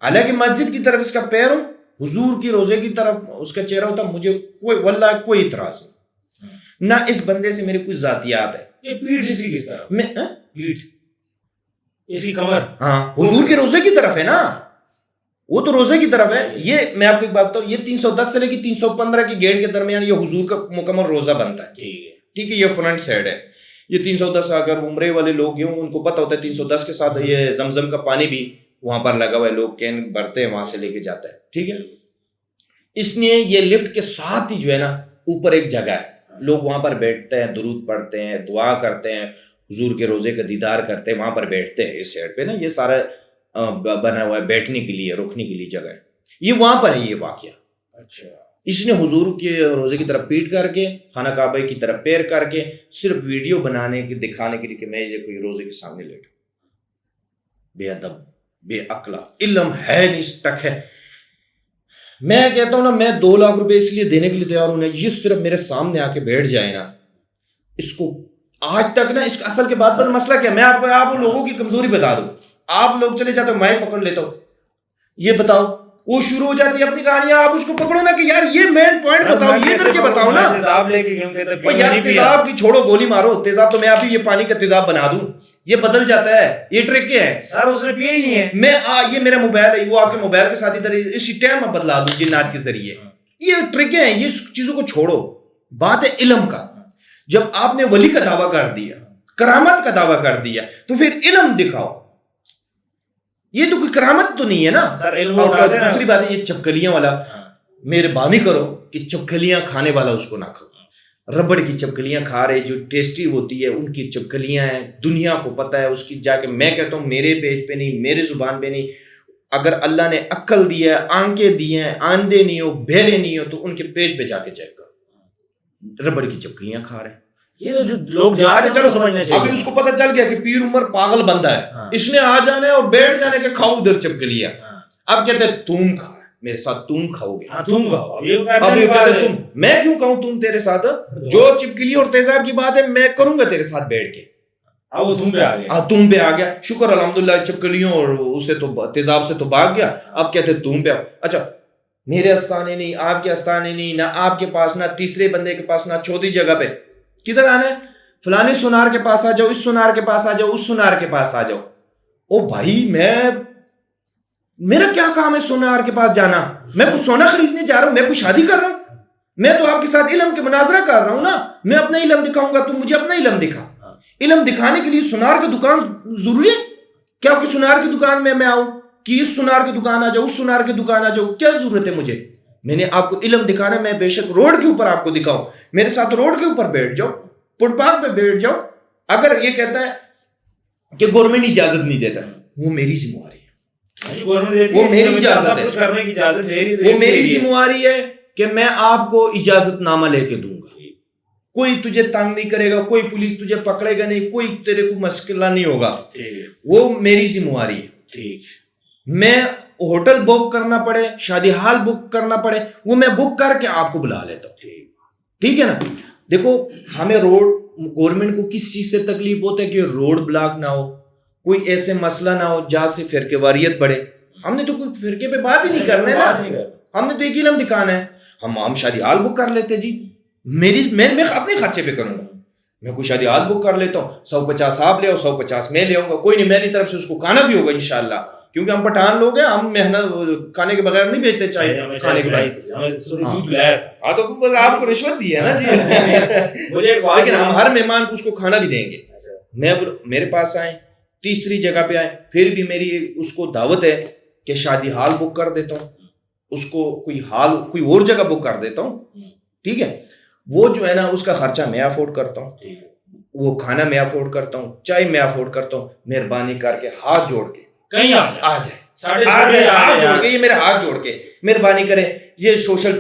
حالانکہ مسجد کی طرف اس کا پیر ہو, حضور کی روزے کی طرف اس کا چہرہ ہوتا. مجھے کوئی واللہ کوئی اعتراض نہیں, نہ اس بندے سے میری کوئی ذاتیات ہے. یہ پیٹھ اس کی کس طرح, میں پیٹھ اس کی کمر, ہاں حضور کے روزے کی طرف ہے نا, وہ تو روزے کی طرف ہے. یہ میں آپ کو ایک بات بتاؤں, یہ 310 سے لے کے 315 کی گیٹ کے درمیان یہ حضور کا مکمل روزہ بنتا ہے, ٹھیک ہے. یہ فرنٹ سائڈ ہے. یہ 310 اگر عمرے والے لوگ ہیں ان کو پتہ ہوتا ہے 310 کے ساتھ یہ زمزم کا پانی بھی وہاں پر لگا ہوا ہے, لوگ کین بھرتے ہیں وہاں سے لے کے جاتا ہے, ٹھیک ہے. اس نے یہ لفٹ کے ساتھ ہی جو ہے نا اوپر ایک جگہ ہے, لوگ وہاں پر بیٹھتے ہیں, درود پڑھتے ہیں, دعا کرتے ہیں, حضور کے روزے کا دیدار کرتے ہیں, وہاں پر بیٹھتے ہیں. اس سائڈ پہ نا یہ سارا بنا ہوا ہے بیٹھنے کے لیے, رکنے کے لیے جگہ ہے. یہ وہاں پر ہے یہ واقعہ. اچھا, اس نے حضور کے روزے کی طرف پیٹ کر کے, خانہ کعبہ کی طرف پیر کر کے, صرف ویڈیو بنانے کے دکھانے کے لیے کہ میں یہ کوئی روزے کے سامنے لیٹا. بے ادب, بے عقلا, علم ہے نہیں, اسٹک ہے. میں کہتا ہوں نا, میں 2 لاکھ روپے اس لیے دینے کے لیے تیار ہوں نا, یہ صرف میرے سامنے آ کے بیٹھ جائے نا. اس کو آج تک نا اس اصل کے بات پر مسئلہ کیا, میں آپ لوگوں کی کمزوری بتا دوں. آپ لوگ چلے جاتے ہو, میں پکڑ لیتا ہوں, یہ بتاؤ, وہ شروع ہو جاتی ہے اپنی کہانیاں, آپ اس کو پکڑو نا کہ یار یہ مین پوائنٹ بتاؤ, یہ کر کے بتاؤ نا. تیزاب لے کے کیوں کہتے ہیں یار تیزاب کی چھوڑو, گولی مارو. تیزاب تو میں ابھی یہ پانی کا تیزاب بنا دوں, یہ بدل جاتا ہے. یہ ٹرک کیا ہے سر, اس نے پیا ہی نہیں ہے. میں یہ میرا موبائل ہے, وہ آپ کے موبائل کے ساتھ ادھر اسی ٹائم میں بدلا دوں جنات کے ذریعے. یہ ٹرک ہے, یہ چیزوں کو چھوڑو. بات ہے علم کا. جب آپ نے ولی کا دعویٰ کر دیا, کرامت کا دعویٰ کر دیا, تو پھر علم دکھاؤ. یہ تو کوئی کرامت تو نہیں ہے نا. اور دوسری بات ہے یہ چپکلیاں والا, مہربانی کرو کہ چپکلیاں کھانے والا اس کو نہ کھاؤ. ربڑ کی چپکلیاں کھا رہے, جو ٹیسٹی ہوتی ہے ان کی چپکلیاں ہیں, دنیا کو پتہ ہے اس کی. جا کے میں کہتا ہوں میرے پیج پہ نہیں, میرے زبان پہ نہیں. اگر اللہ نے عقل دی ہے, آنکھیں دی ہیں, آندھے نہیں ہو, بہرے نہیں ہو, تو ان کے پیج پہ جا کے چیک کرو. ربڑ کی چپکلیاں کھا رہے ہیں. یہ تو جو لوگ چلو سمجھنا چاہیے. ابھی اس کو پتہ چل گیا کہ پیر عمر پاگل بندہ ہے, اس نے آ جانے اور بیٹھ جانے کے کھاؤ ادھر چپکلیاں. اب کہتے ہیں تم کھا, میرے ساتھ تم کھاؤ گے. تم کھاؤ. اب یہ کہتے ہیں تم, میں کیوں کہوں تم تیرے ساتھ, جو چپکلی اور تیزاب کی بات ہے میں کروں گا تیرے ساتھ بیٹھ کے. اب وہ تم پہ آ گیا. تم پہ آ گیا, شکر الحمدللہ, چپکلیوں اور اس سے تو تیزاب سے تو بھاگ گیا. اب کہتے ہیں تم پہ آؤ. اچھا میرے استانے نہیں, آپ کے استانے نہیں, نہ آپ کے پاس, نہ تیسرے بندے کے پاس, نہ چوتھی جگہ پہ. کدھر آنا ہے؟ فلانے سونار کے پاس آ جاؤ, اس سونار کے پاس آ جاؤ, اس سونار کے پاس آ جاؤ. او بھائی, میرا کیا کام ہے سونار کے پاس جانا؟ میں کوئی سونا خریدنے جا رہا ہوں, میں کوئی شادی کر رہا ہوں, میں تو آپ کے ساتھ علم کے مناظرہ کر رہا ہوں نا. میں اپنا علم دکھاؤں گا, تو مجھے اپنا علم دکھا. علم دکھانے کے لیے سونار کی دکان ضروری ہے کیا؟ کوئی سونار کی دکان میں آؤں کہ اس سونار کی دکان آ جاؤ, اس سونار کی دکان آ جاؤ, کیا ضرورت ہے مجھے؟ میں نے آپ کو علم دکھانا ہے. میں بے شک روڈ کے اوپر آپ کو دکھاؤں, میرے ساتھ روڈ کے اوپر بیٹھ جاؤ, فٹ پاتھ پہ بیٹھ جاؤ. اگر یہ کہتا ہے کہ گورنمنٹ اجازت نہیں دیتا, وہ میری ذمہ داری ہے, وہ میری اجازت ہے, وہ میری ذمہ داری ہے کہ میں آپ کو اجازت نامہ لے کے دوں گا. کوئی تجھے تنگ نہیں کرے گا, کوئی پولیس تجھے پکڑے گا نہیں, کوئی تیرے کو مشکلہ نہیں ہوگا. وہ میری ذمہ داری ہے. میں ہوٹل بک کرنا پڑے, شادی ہال بک کرنا پڑے, وہ میں بک کر کے آپ کو بلا لیتا ہوں. ٹھیک ہے نا. دیکھو ہمیں روڈ, گورنمنٹ کو کس چیز سے تکلیف ہوتا ہے کہ روڈ بلاک نہ ہو, کوئی ایسے مسئلہ نہ ہو جہاں سے فرقے واریت بڑھے. ہم نے تو کوئی فرقے پہ بات ہی نہیں کرنا ہے نا, ہم نے تو ایک علم دکھانا ہے. ہم شادی ہال بک کر لیتے جی, میں اپنے خرچے پہ کروں گا. میں کوئی شادی ہال بک کر لیتا ہوں, 150 آپ لے آؤ, 150 میں لے آؤں گا, کوئی نہیں, میری طرف سے اس کو کھانا بھی ہوگا انشاءاللہ, کیونکہ ہم پٹھان لوگ ہیں, ہم محنت کھانے کے بغیر نہیں بیچتے چاہے کھانے کے بغیر. ہاں تو بس آپ کو رشوت دی ہے نا جی, لیکن ہم ہر مہمان کو اس کو کھانا بھی دیں گے. میں میرے پاس آئیں, تیسری جگہ پہ آئیں, پھر بھی میری اس کو دعوت ہے کہ شادی ہال بک کر دیتا ہوں, اس کو کوئی ہال کوئی اور جگہ بک کر دیتا ہوں. ٹھیک ہے, وہ جو ہے نا اس کا خرچہ میں افورڈ کرتا ہوں, وہ کھانا میں افورڈ کرتا ہوں, چائے میں افورڈ کرتا ہوں. مہربانی کر کے ہاتھ جوڑ کے کہیں آ جائے, ہاتھ جوڑ کے, یہ میرے ہاتھ جوڑ کے مہربانی کریں. یہ سوشل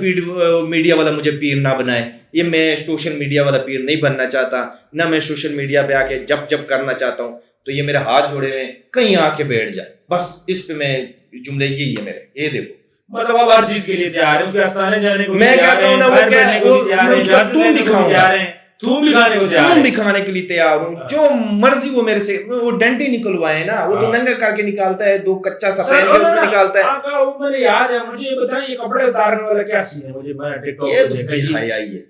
میڈیا والا مجھے پیر نہ بنائے, یہ میں سوشل میڈیا والا پیر نہیں بننا چاہتا, نہ میں سوشل میڈیا پہ آ کے جب کرنا چاہتا ہوں. تو یہ میرے ہاتھ جوڑے ہوئے, کہیں آ کے بیٹھ جائے بس. اس پہ میں جملے یہی ہے میرے, یہ دیکھو مطلب اب ہر چیز کے لیے تیار ہے, اس کے آستانے جانے کو میں کہتا ہوں نا, وہ کیا میں اس کا تم بھی کھاؤں گا, تم بھی کھانے کو تیار, تم بھی کھانے کے لیے تیار ہوں, جو مرضی وہ میرے سے. وہ ڈنٹی نکلوائے نا, وہ تو ننگا کر کے نکالتا ہے, 2 کچا سا پہن کے اس میں نکالتا ہے. آقا مجھے یاد ہے, مجھے یہ بتائیں یہ کپڑے اتارنے والا کیا سین ہے؟ مجھے میں ٹک ٹاک پہ دیکھا, بے حیائی ہے,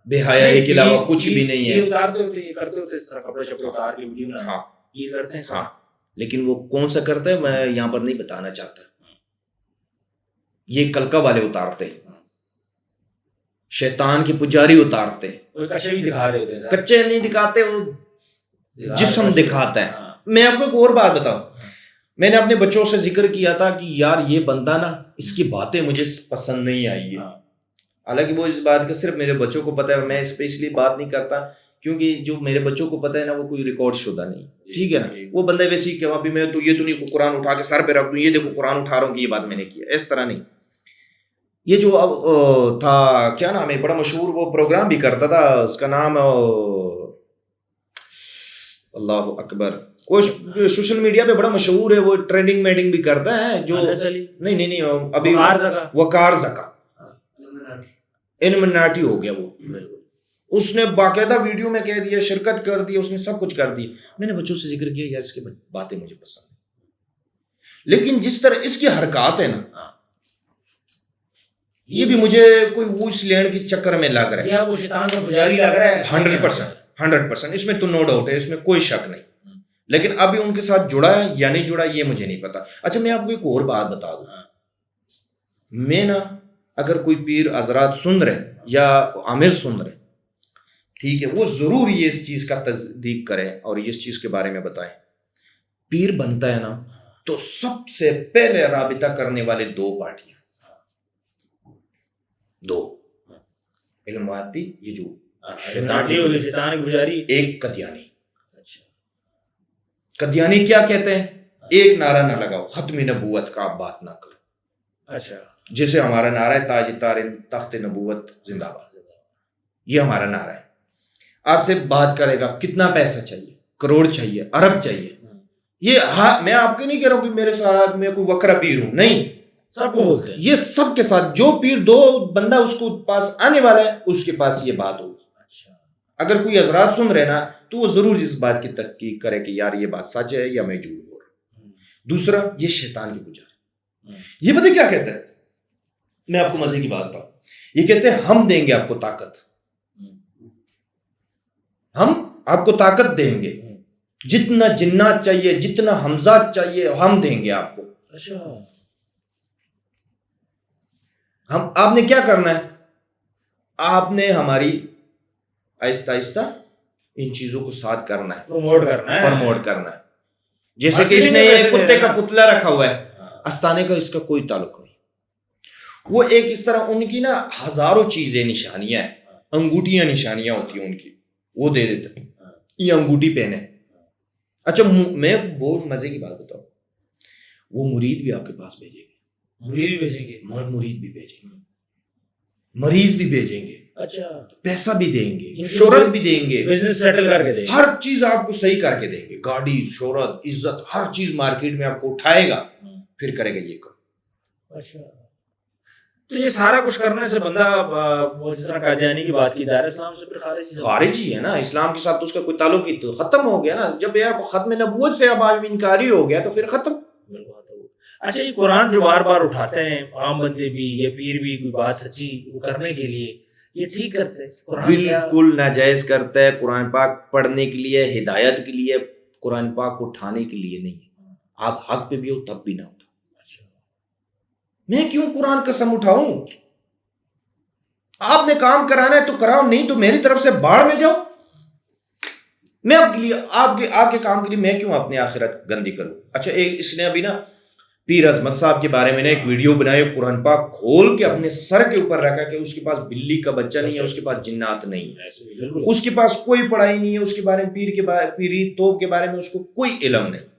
بے حیائی کے علاوہ کچھ بھی نہیں ہے. یہ اتارتے ہوتے, یہ کرتے ہوتے اس طرح کپڑے شپڑے اتار کے ویڈیو بنا, ہاں یہ کرتے ہیں. ہاں, لیکن وہ کون سا کرتا ہے میں یہاں پر نہیں بتانا چاہتا. یہ کلکا والے اتارتے, شیطان کے پجاری اتارتے. کچے بھی دکھا رہے ہوتے ہیں, کچے نہیں دکھاتے, وہ جسم دکھاتا ہے. میں آپ کو ایک اور بات بتاؤں, میں نے اپنے بچوں سے ذکر کیا تھا کہ یار یہ بندہ نا, اس کی باتیں مجھے پسند نہیں آئی ہے. حالانکہ وہ اس بات کا صرف میرے بچوں کو پتا ہے, میں اس پہ اس لیے بات نہیں کرتا کیونکہ جو میرے بچوں کو پتا ہے نا, وہ کوئی ریکارڈ شدہ نہیں. ٹھیک ہے نا, وہ بندہ ویسے ہی کہ ابھی میں تو یہ تو نہیں قرآن اٹھا کے سر پہ رکھ دوں, یہ دیکھو قرآن اٹھا رہا ہوں کہ یہ بات میں نے کیا, اس طرح نہیں. یہ جو تھا کیا نام ہے, بڑا مشہور وہ پروگرام بھی کرتا تھا, اس کا نام اللہ اکبر, وہ سوشل میڈیا پہ بڑا مشہور ہے, وہ ٹرینڈنگ میڈنگ بھی کرتا ہے, جو نہیں ابھی وقار زکا انمناٹی ہو گیا. وہ اس نے باقاعدہ ویڈیو میں کہہ دیا, شرکت کر دی, اس نے سب کچھ کر دی. میں نے بچوں سے ذکر کیا یار اس کی باتیں مجھے پسند ہیں, لیکن جس طرح اس کی حرکات ہے نا, یہ بھی مجھے کوئی ووش لینڈ کی چکر میں لگ رہا ہے. وہ شیطان کا پجاری لگ رہا ہے 100%, اس میں تو نو ڈاؤٹ ہے, اس میں کوئی شک نہیں. لیکن ابھی ان کے ساتھ جڑا ہے یا نہیں جڑا یہ مجھے نہیں پتا. اچھا میں آپ کو ایک اور بات بتا دوں, میں نا اگر کوئی پیر حضرات سن رہے یا عامل سن رہے, ٹھیک ہے, وہ ضرور یہ اس چیز کا تصدیق کریں اور اس چیز کے بارے میں بتائیں. پیر بنتا ہے نا تو سب سے پہلے رابطہ کرنے والے 2 پارٹیاں, 2 علماتی, یہ جو شیطان کے پجاری, ایک قدیانی. قدیانی کیا کہتے ہیں, ایک نعرہ نہ لگاؤ, ختم نبوت کا آپ بات نہ کرو. اچھا, جیسے ہمارا نعرہ ہے تاج تارن تخت نبوت زندہ باد, یہ ہمارا نعرہ ہے. آپ سے بات کرے گا کتنا پیسہ چاہیے, کروڑ چاہیے, ارب چاہیے, یہ میں آپ کے نہیں کہہ رہا ہوں کہ میرے ساتھ میں کوئی وکرا پیر ہوں, نہیں, سب کو بولتے ہیں. یہ سب کے ساتھ جو پیر 2 بندہ اس کو پاس آنے والا ہے, اس کے پاس یہ بات ہوگی. اگر کوئی حضرات سن رہے نا تو وہ ضرور اس بات کی تحقیق کرے کہ یار یہ بات سچ ہے یا میں جھوٹ بول رہا ہوں. دوسرا, یہ شیطان کے پجاری, یہ پتہ کیا کہتا ہے, میں آپ کو مزے کی بات بتاؤں, یہ کہتے ہیں ہم دیں گے آپ کو طاقت, ہم آپ کو طاقت دیں گے, جتنا جنات چاہیے, جتنا حمزات چاہیے, ہم دیں گے آپ کو. آپ نے کیا کرنا ہے, آپ نے ہماری آہستہ آہستہ ان چیزوں کو ساتھ کرنا ہے, پروموٹ کرنا ہے. جیسے کہ اس نے ایک کتے کا پتلا رکھا ہوا ہے, استانے کا اس کا کوئی تعلق نہیں. وہ ایک اس طرح ان کی نا ہزاروں چیزیں نشانیاں ہیں, انگوٹیاں نشانیاں ہوتی ہیں ان کی, وہ دے دیتے ہیں, یہ انگوٹھی پہنے. اچھا میں بہت مزے کی بات بتاؤں, وہ مرید بھی آپ کے پاس بھیجیں گے, مرید بھی بھیجیں گے, مریض بھی بھیجیں گے, اچھا پیسہ بھی دیں گے, شہرت بھی دیں گے, بزنس سیٹل کر کے دیں گے, ہر چیز آپ کو صحیح کر کے دیں گے, گاڑی, شہرت, عزت, ہر چیز مارکیٹ میں آپ کو اٹھائے گا, پھر کرے گا یہ کرو. اچھا تو یہ سارا کچھ کرنے سے بندہ وہ جس طرح قادیانی کی بات کی دائرہ اسلام سے پھر خارجی ہے نا, اسلام کے ساتھ تو اس کا کوئی تعلق ہی تو ختم ہو گیا نا. جب یہ ختم نبوت سے اب انکاری ہو گیا تو پھر ختم. اچھا یہ قرآن جو بار بار اٹھاتے ہیں عام بندے بھی یا پیر بھی کوئی بات سچی کرنے کے لیے, یہ ٹھیک کرتے ہیں؟ بالکل ناجائز کرتا ہے. قرآن پاک پڑھنے کے لیے, ہدایت کے لیے, قرآن پاک کو اٹھانے کے لیے نہیں. آپ حق پہ بھی ہو تب بھی نہ اٹھا. میں کیوں قرآن قسم اٹھاؤں؟ آپ نے کام کرانا ہے تو کراؤ, نہیں تو میری طرف سے باڑ میں جاؤ. میں آپ کے لیے آپ کے کام کے لیے میں کیوں اپنی آخرت گندی کروں. اچھا اس نے ابھی نا پیر عظمت صاحب کے بارے میں ایک ویڈیو بنائی, قرآن پاک کھول کے اپنے سر کے اوپر رکھا کہ اس کے پاس بلی کا بچہ نہیں ہے, اس کے پاس جنات نہیں ہے, اس کے پاس کوئی پڑھائی نہیں ہے, اس کے بارے میں پیری توپ کے بارے میں اس کو کوئی علم نہیں.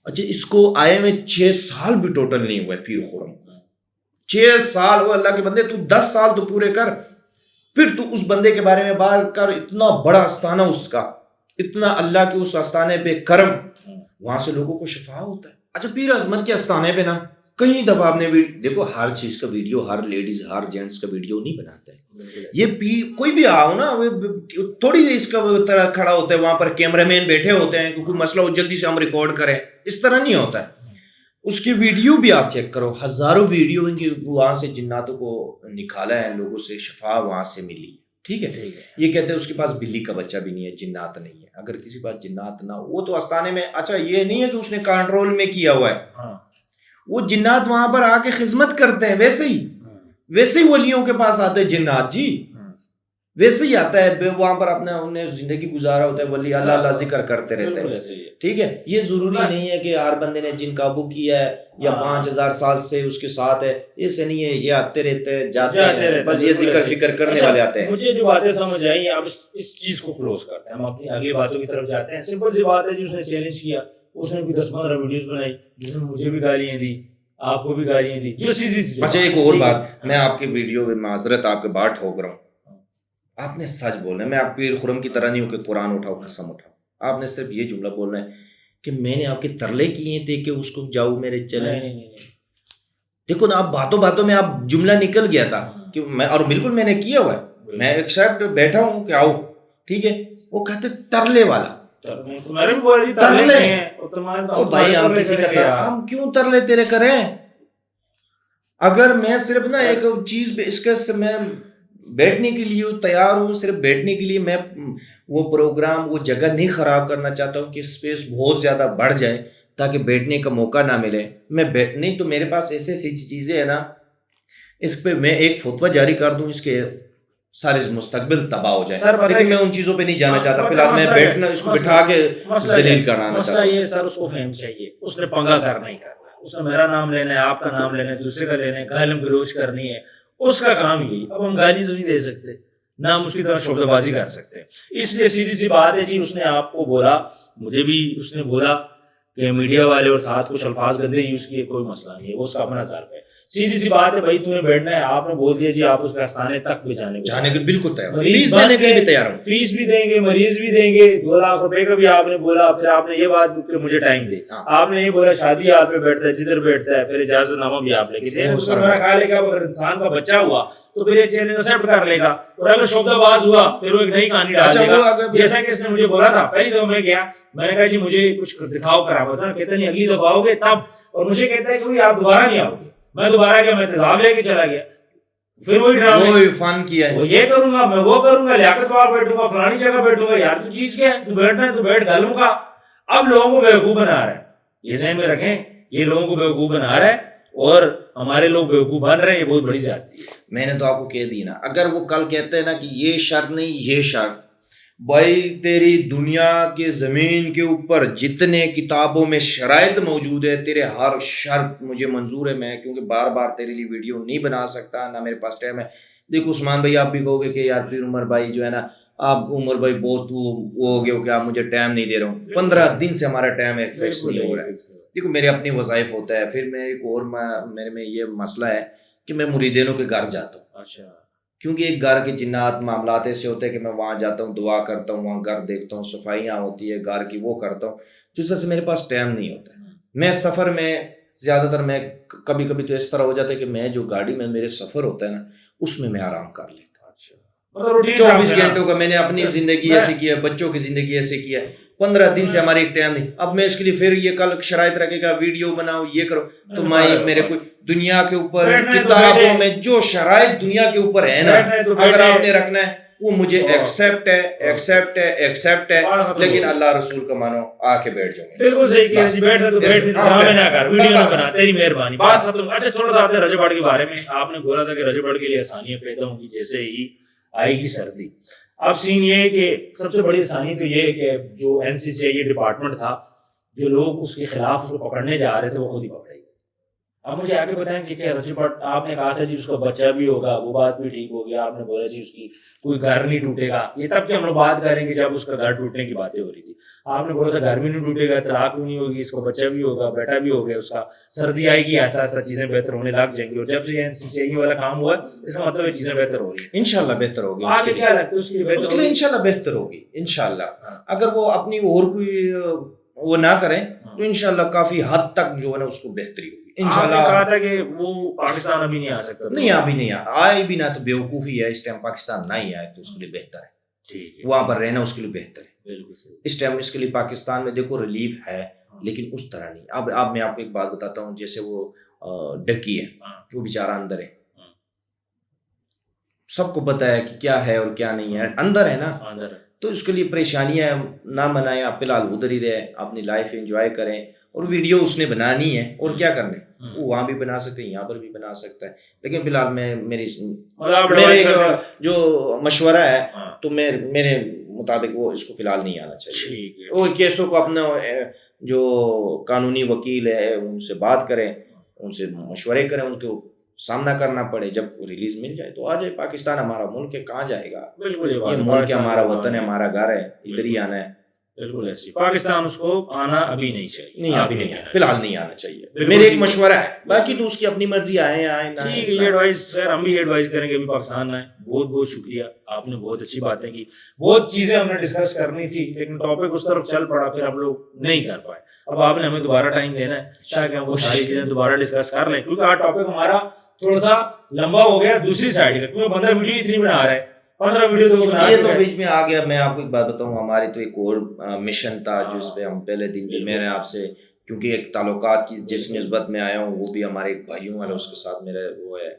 اچھا اس کو آئے میں 6 سال بھی ٹوٹل نہیں ہوا ہے پیر خرم کو. 6 سال ہو اللہ کے بندے, تو 10 سال تو پورے کر, پھر تو اس بندے کے بارے میں بات کر. اتنا بڑا استانہ اس کا, اتنا اللہ کے اس استانے پہ کرم, وہاں سے لوگوں کو شفا ہوتا ہے. اچھا پیر عظمت کے استانے پہ نا کئی دفعہ آپ نے دیکھو ہر چیز کا ویڈیو, ہر لیڈیز ہر جینٹس کا ویڈیو نہیں بناتا ہے. یہ کوئی بھی آؤ نا تھوڑی اس کا طرح کھڑا ہوتا ہے, وہاں پر کیمرہ مین بیٹھے ہوتے ہیں کیونکہ مسئلہ ہو جلدی سے ہم ریکارڈ کریں, اس طرح نہیں ہوتا ہے. اس کی ویڈیو بھی آپ چیک کرو, ہزاروں ویڈیو ہیں کہ وہاں سے جناتوں کو نکالا ہے, لوگوں سے شفا وہاں سے ملی. ٹھیک ہے, یہ کہتے ہیں اس کے پاس بلی کا بچہ بھی نہیں ہے, جنات نہیں ہے. اگر کسی پاس جنات نہ ہو, وہ تو استانے میں, اچھا یہ نہیں ہے کہ اس نے کنٹرول میں کیا ہوا ہے, وہ جنات وہاں پر آ کے خدمت کرتے ہیں. ویسے ہی ولیوں کے پاس آتے ہیں جنات جی, ویسے ہی آتا ہے, وہاں پر اپنا انہیں زندگی گزارا ہوتا ہے, ولی اللہ اللہ ذکر کرتے رہتے ہیں. ٹھیک ہے, یہ ضروری نہیں ہے کہ ہر بندے نے جن قابو کیا ہے یا 5000 سال سے اس کے ساتھ ہے, ایسے نہیں ہے. یہ آتے رہتے ہیں جاتے ہیں, بس یہ ذکر فکر کرنے والے آتے ہیں. مجھے جو باتیں سمجھ آئی, اب اس چیز کو کلوز کرتے ہیں, ہم اپنی آگے باتوں کی طرف جاتے ہیں. سمپل سی بات ہے جی, اس نے چیلنج کیا, اس نے بھی 10-15 ویڈیوز بنائی جس میں مجھے بھی گالیاں دی, آپ کو بھی گالیاں دی, جو سیدھی سی. اچھا ایک اور بات, میں آپ کی ویڈیو میں معذرت آپ کے بات ٹھوک رہا ہوں, آپ نے سچ بولنا ہے. میں آپ پیر خرم کی طرح نہیں ہوں کہ قرآن اٹھاؤ قسم اٹھاؤ. آپ نے صرف یہ جملہ بولنا ہے کہ میں نے آپ کے ترلے کیے تھے کہ اس کو جاؤ میرے چلے. دیکھو نا, آپ باتوں میں آپ جملہ نکل گیا تھا کہ میں, اور بالکل میں نے کیا ہوا ہے, میں ایکسیپٹ بیٹھا ہوں کہ آؤ. ٹھیک ہے, وہ کہتے ترلے والا, ترلے. بھائی ہم کسی کا ہم کیوں ترلے تیرے کریں؟ اگر میں صرف نا ایک چیز اس کے میں بیٹھنے کے لیے تیار ہوں, صرف بیٹھنے کے لیے, میں وہ پروگرام وہ جگہ نہیں خراب کرنا چاہتا ہوں کہ اسپیس بہت زیادہ بڑھ جائے تاکہ بیٹھنے کا موقع نہ ملے. میں نہیں تو میرے پاس ایسی ایسی چیزیں ہیں نا, اس پہ میں ایک فتویٰ جاری کر دوں, اس کے سارے مستقبل تباہ ہو جائے. لیکن میں ان چیزوں پہ نہیں جانا چاہتا. فی الحال میں بیٹھنا, اس کو بٹھا کے ذلیل کرانا چاہتا ہوں. یہ سر اس کو فہم چاہیے, اس نے پنگا کرنا ہی کرنا, اس نے میرا نام لینا ہے, آپ کا نام لینا ہے, دوسرے کا لینا ہے, گالم گلوچ کرنی ہے, اس کا کام یہی. اب ہم گالی تو نہیں دے سکتے, نہ ہم اس کی طرح شعبہ بازی کر سکتے. اس لیے سیدھی سی بات ہے جی, اس نے آپ کو بولا, مجھے بھی اس نے بولا کہ میڈیا والے اور ساتھ کچھ الفاظ گندے یوز کیے, کوئی مسئلہ نہیں ہے, وہ اس کا اپنا ظرف ہے. سیدھی سی بات ہے بھائی, تو نے بیٹھنا ہے, آپ نے بول دیا جی آپ اس کے آستانے تک بھی جانے کے بالکل تیار, فیس دینے کے لیے تیار ہوں, فیس بھی دیں گے, مریض بھی دیں گے, 2 لاکھ روپے کا بھی آپ نے بولا. پھر آپ نے یہ بات کہ مجھے ٹائم دے, آپ نے یہ بولا شادی آپ پہ بیٹھتا ہے, جدھر بیٹھتا ہے, پھر اجازت نامہ بھی آپ لے کے دیں. میرا خیال ہے کہ اگر انسان کا بچہ ہوا تو پھر یہ چیلنج ایکسپٹ کر لے گا, اور اگر شعبہ باز ہوا پھر وہ ایک نئی کہانی ڈال دے گا. جیسا کہ اس نے مجھے بولا تھا, پہلی دفعہ میں گیا, میں نے کہا جی مجھے کچھ دکھاؤ کرامت, کہتا نہیں اگلی دفعہ آؤ گے تب, اور مجھے کہتا ہے کہ آپ دوبارہ نہیں آؤ گے. میں دوبارہ گیا, میں تیزاب لے کے چلا گیا, پھر وہی ڈرامے فن کیا, وہ یہ کروں گا, میں وہ کروں گا, لیاقت وہاں بیٹھوں گا, فلانی جگہ بیٹھوں گا. یار تو چیز کیا ہے, تو بیٹھنا ہے تو بیٹھ گالوں گا. اب لوگوں کو بیوقوف بنا رہا ہے, یہ ذہن میں رکھیں, یہ لوگوں کو بیوقوف بنا رہا ہے, اور ہمارے لوگ بیوقوف بن رہے ہیں. یہ بہت بڑی زیادتی ہے. میں نے تو آپ کو کہہ دی نا, اگر وہ کل کہتے ہیں نا کہ یہ شرط نہیں یہ شرط, بھائی تیری دنیا کے زمین کے اوپر جتنے کتابوں میں شرائط موجود ہے, تیرے ہر شرط مجھے منظور ہے. میں کیونکہ بار بار تیرے لیے ویڈیو نہیں بنا سکتا, نہ میرے پاس ٹائم ہے. دیکھو عثمان بھائی, آپ بھی کہو گے کہ یار پھر عمر بھائی جو ہے نا, آپ عمر بھائی بہت وہ ہو گیا کہ آپ مجھے ٹائم نہیں دے رہا ہوں. 15 دن سے ہمارا ٹائم ایک فکس نہیں ہو رہا ہے. دیکھو میرے اپنی وظائف ہوتا ہے, پھر میں ایک اور میرے میں یہ مسئلہ ہے کہ میں مریدینوں کے گھر جاتا ہوں. اچھا, کیونکہ ایک گھر کے جنات معاملات ایسے ہوتے ہیں کہ میں وہاں جاتا ہوں, دعا کرتا ہوں, وہاں گھر دیکھتا ہوں, صفائیاں ہوتی ہے گھر کی, وہ کرتا ہوں, جس وجہ سے میرے پاس ٹائم نہیں ہوتا ہے. میں سفر میں زیادہ تر میں کبھی کبھی تو اس طرح ہو جاتا ہے کہ میں جو گاڑی میں میرے سفر ہوتا ہے نا اس میں آرام کر لیتا ہوں. 24 گھنٹوں کا میں نے اپنی زندگی ایسی کی ہے, بچوں کی زندگی ایسے کی ہے, 15 دن سے ہماری ایک ٹائم نہیں. اب میں اس کے لیے پھر یہ کل شرائط رکھے گا ویڈیو بناؤ یہ کرو, تو میرے کوئی دنیا کے اوپر کتابوں میں جو شرائط دنیا کے اوپر ہے نا اگر آپ نے رکھنا ہے وہ مجھے ایکسیپٹ ہے, لیکن اللہ رسول کا مانو آ کے بیٹھ جاؤ. بالکل صحیح کہہ رہے, بیٹھے تو بیٹھ, ڈرامے نہ کر, ویڈیو نہ بنا, تیری مہربانی, بات ختم. اچھا تھوڑا سا آپ نے رجب گڑھ کے بارے میں آپ نے بولا تھا کہ رجب گڑھ کے لیے آسانیاں پیدا ہوں گی جیسے ہی آئے گی سردی. اب سین یہ ہے کہ سب سے بڑی آسانی تو یہ ہے کہ جو NCCI ڈپارٹمنٹ تھا, جو لوگ اس کے خلاف اس کو پکڑنے جا رہے تھے وہ خود ہی پکڑے گئے. اب مجھے آگے بتائیں کہ کیا رجب گڑھ, آپ نے کہا تھا جی اس کا بچہ بھی ہوگا, وہ بات بھی ٹھیک ہو گیا, آپ نے بولا جی اس کی کوئی گھر نہیں ٹوٹے گا, یہ تب کہ ہم لوگ بات کریں گے جب اس کا گھر ٹوٹنے کی باتیں ہو رہی تھی. آپ نے بولا تھا گھر بھی نہیں ٹوٹے گا, طلاق بھی نہیں ہوگی, اس کو بچہ بھی ہوگا, بیٹا بھی ہو گیا اس کا, سردی آئے گی, ایسا ایسا چیزیں بہتر ہونے لگ جائیں گی. اور جب سے یہ NCCI والا کام ہوا اس کا مطلب یہ چیزیں بہتر ہو رہی ہیں, انشاءاللہ بہتر ہوگی. آگے کیا لگتا ہے اس کے لیے انشاءاللہ بہتر ہوگی انشاءاللہ. اگر وہ اپنی اور کوئی وہ نہ کریں تو انشاءاللہ کافی حد تک جو ہے نا اس کو بہتری ہوگی انشاءاللہ. آپ نے کہا تھا کہ وہ پاکستان ابھی نہیں آ سکتا, نہیں ابھی نہیں آئے بھی نہ تو بیوقوفی ہے, اس ٹائم پاکستان نہیں آئے تو اس کے لیے بہتر ہے, ٹھیک ہے, وہاں پر رہنا اس کے لیے بہتر ہے. بالکل صحیح. اس ٹائم اس کے لیے پاکستان میں دیکھو ریلیف ہے لیکن اس طرح نہیں. اب میں آپ کو ایک بات بتاتا ہوں, جیسے وہ ڈکی ہے, وہ بیچارہ اندر ہے, سب کو پتا ہے کہ کیا ہے اور کیا نہیں ہے, اندر ہے نا, تو اس کے لیے پریشانیاں نہ منائیں, آپ فی الحال ادھر ہی رہیں, اپنی لائف انجوائے کریں. اور ویڈیو اس نے بنانی ہے اور کیا کرنا ہے, وہ وہاں بھی بنا سکتے ہیں, یہاں پر بھی بنا سکتا ہے. لیکن فی الحال میں میرے جو مشورہ ہے تو میرے مطابق وہ اس کو فی الحال نہیں آنا چاہیے. وہ کیسوں کو اپنا جو قانونی وکیل ہے ان سے بات کریں, ان سے مشورے کریں, ان کو سامنا کرنا پڑے, جب ریلیز مل جائے تو آ جائے. پاکستان ہمارا ملک ہے, کہاں جائے گا, یہ ملک ہے, ہمارا وطن ہے, ہمارا گھر ہے, ادھر ہی آنا ہے. بالکل ایسی پاکستان اس کو آنا ابھی نہیں چاہیے, نہیں ابھی نہیں آنا, فی الحال نہیں آنا چاہیے, میرے ایک مشورہ ہے. باقی تو اس کی اپنی مرضی, آئے نہ ٹھیک ہے, یہ ایڈوائز خیر ہم بھی ایڈوائز کریں گے ابھی پاکستان آئے. بہت بہت شکریہ, آپ نے بہت اچھی باتیں کی, بہت چیزیں ہم نے ڈسکس کرنی تھی لیکن ٹاپک اس طرف چل پڑا, پھر ہم لوگ نہیں کر پائے. اب آپ نے ہمیں دوبارہ ٹائم دینا ہے تاکہ ہم وہ ساری چیزیں دوبارہ ڈسکس کر لیں, کیونکہ آج ٹاپک ہمارا تھوڑا سا لمبا ہو گیا دوسری سائڈ کا, کیونکہ بندہ ویڈیو اتنی بنا رہا ہے, 15 ویڈیو تو یہ تو بیچ میں آ گیا. میں آپ کو ایک بات بتاؤں, ہماری تو ایک اور مشن تھا جو اس پہ ہم پہلے دن پہ میں نے آپ سے, کیونکہ ایک تعلقات کی جس نسبت میں آیا ہوں وہ بھی ہمارے ایک بھائیوں والا اس کے ساتھ میرا وہ ہے,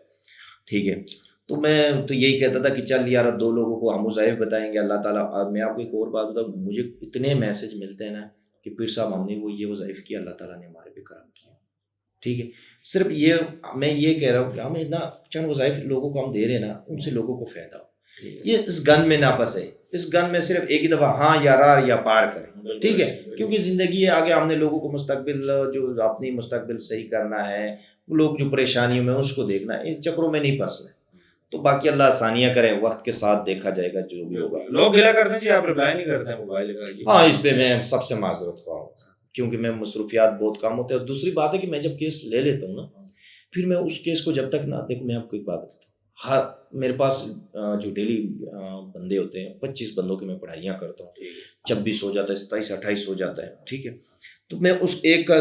ٹھیک ہے, تو میں تو یہی کہتا تھا کہ چل یار 2 لوگوں کو ہم وظائف بتائیں گے اللہ تعالیٰ. میں آپ کو ایک اور بات بتاؤں, مجھے اتنے میسج ملتے ہیں نا کہ پیر صاحب ہم نے وہ یہ وظائف کیا, اللہ تعالیٰ نے ہمارے پہ کرم کیا, ٹھیک ہے. صرف یہ میں یہ کہہ رہا ہوں کہ ہم اتنا چند وظائف لوگوں کو ہم دے رہے ہیں نا, ان سے لوگوں کو فائدہ ہو. یہ اس گن میں نہ پھنسے, اس گن میں صرف ایک ہی دفعہ ہاں یا رار یا پار کریں, ٹھیک ہے, کیونکہ زندگی ہے آگے. ہم نے لوگوں کو مستقبل جو اپنی مستقبل صحیح کرنا ہے, لوگ جو پریشانیوں میں اس کو دیکھنا ہے, ان چکروں میں نہیں پھنسنا. تو باقی اللہ آسانیاں کرے, وقت کے ساتھ دیکھا جائے گا جو بھی ہوگا. لوگ گلا کرتے ہیں جی آپ رپلائی نہیں کرتے ہیں موبائل کا, ہاں اس پہ میں سب سے معذرت خواہ ہوں کیونکہ میں مصروفیات بہت کم ہوتے ہیں. اور دوسری بات ہے کہ میں جب کیس لے لیتا ہوں نا, پھر میں اس کیس کو جب تک نہ دیکھوں, میں آپ کو ایک بات بتاتا ہوں, ہر میرے پاس جو ڈیلی بندے ہوتے ہیں 25 بندوں کی میں پڑھائیاں کرتا ہوں, 26 ہو جاتا ہے, 27 28 ہو جاتا ہے, ٹھیک ہے. تو میں اس ایک کا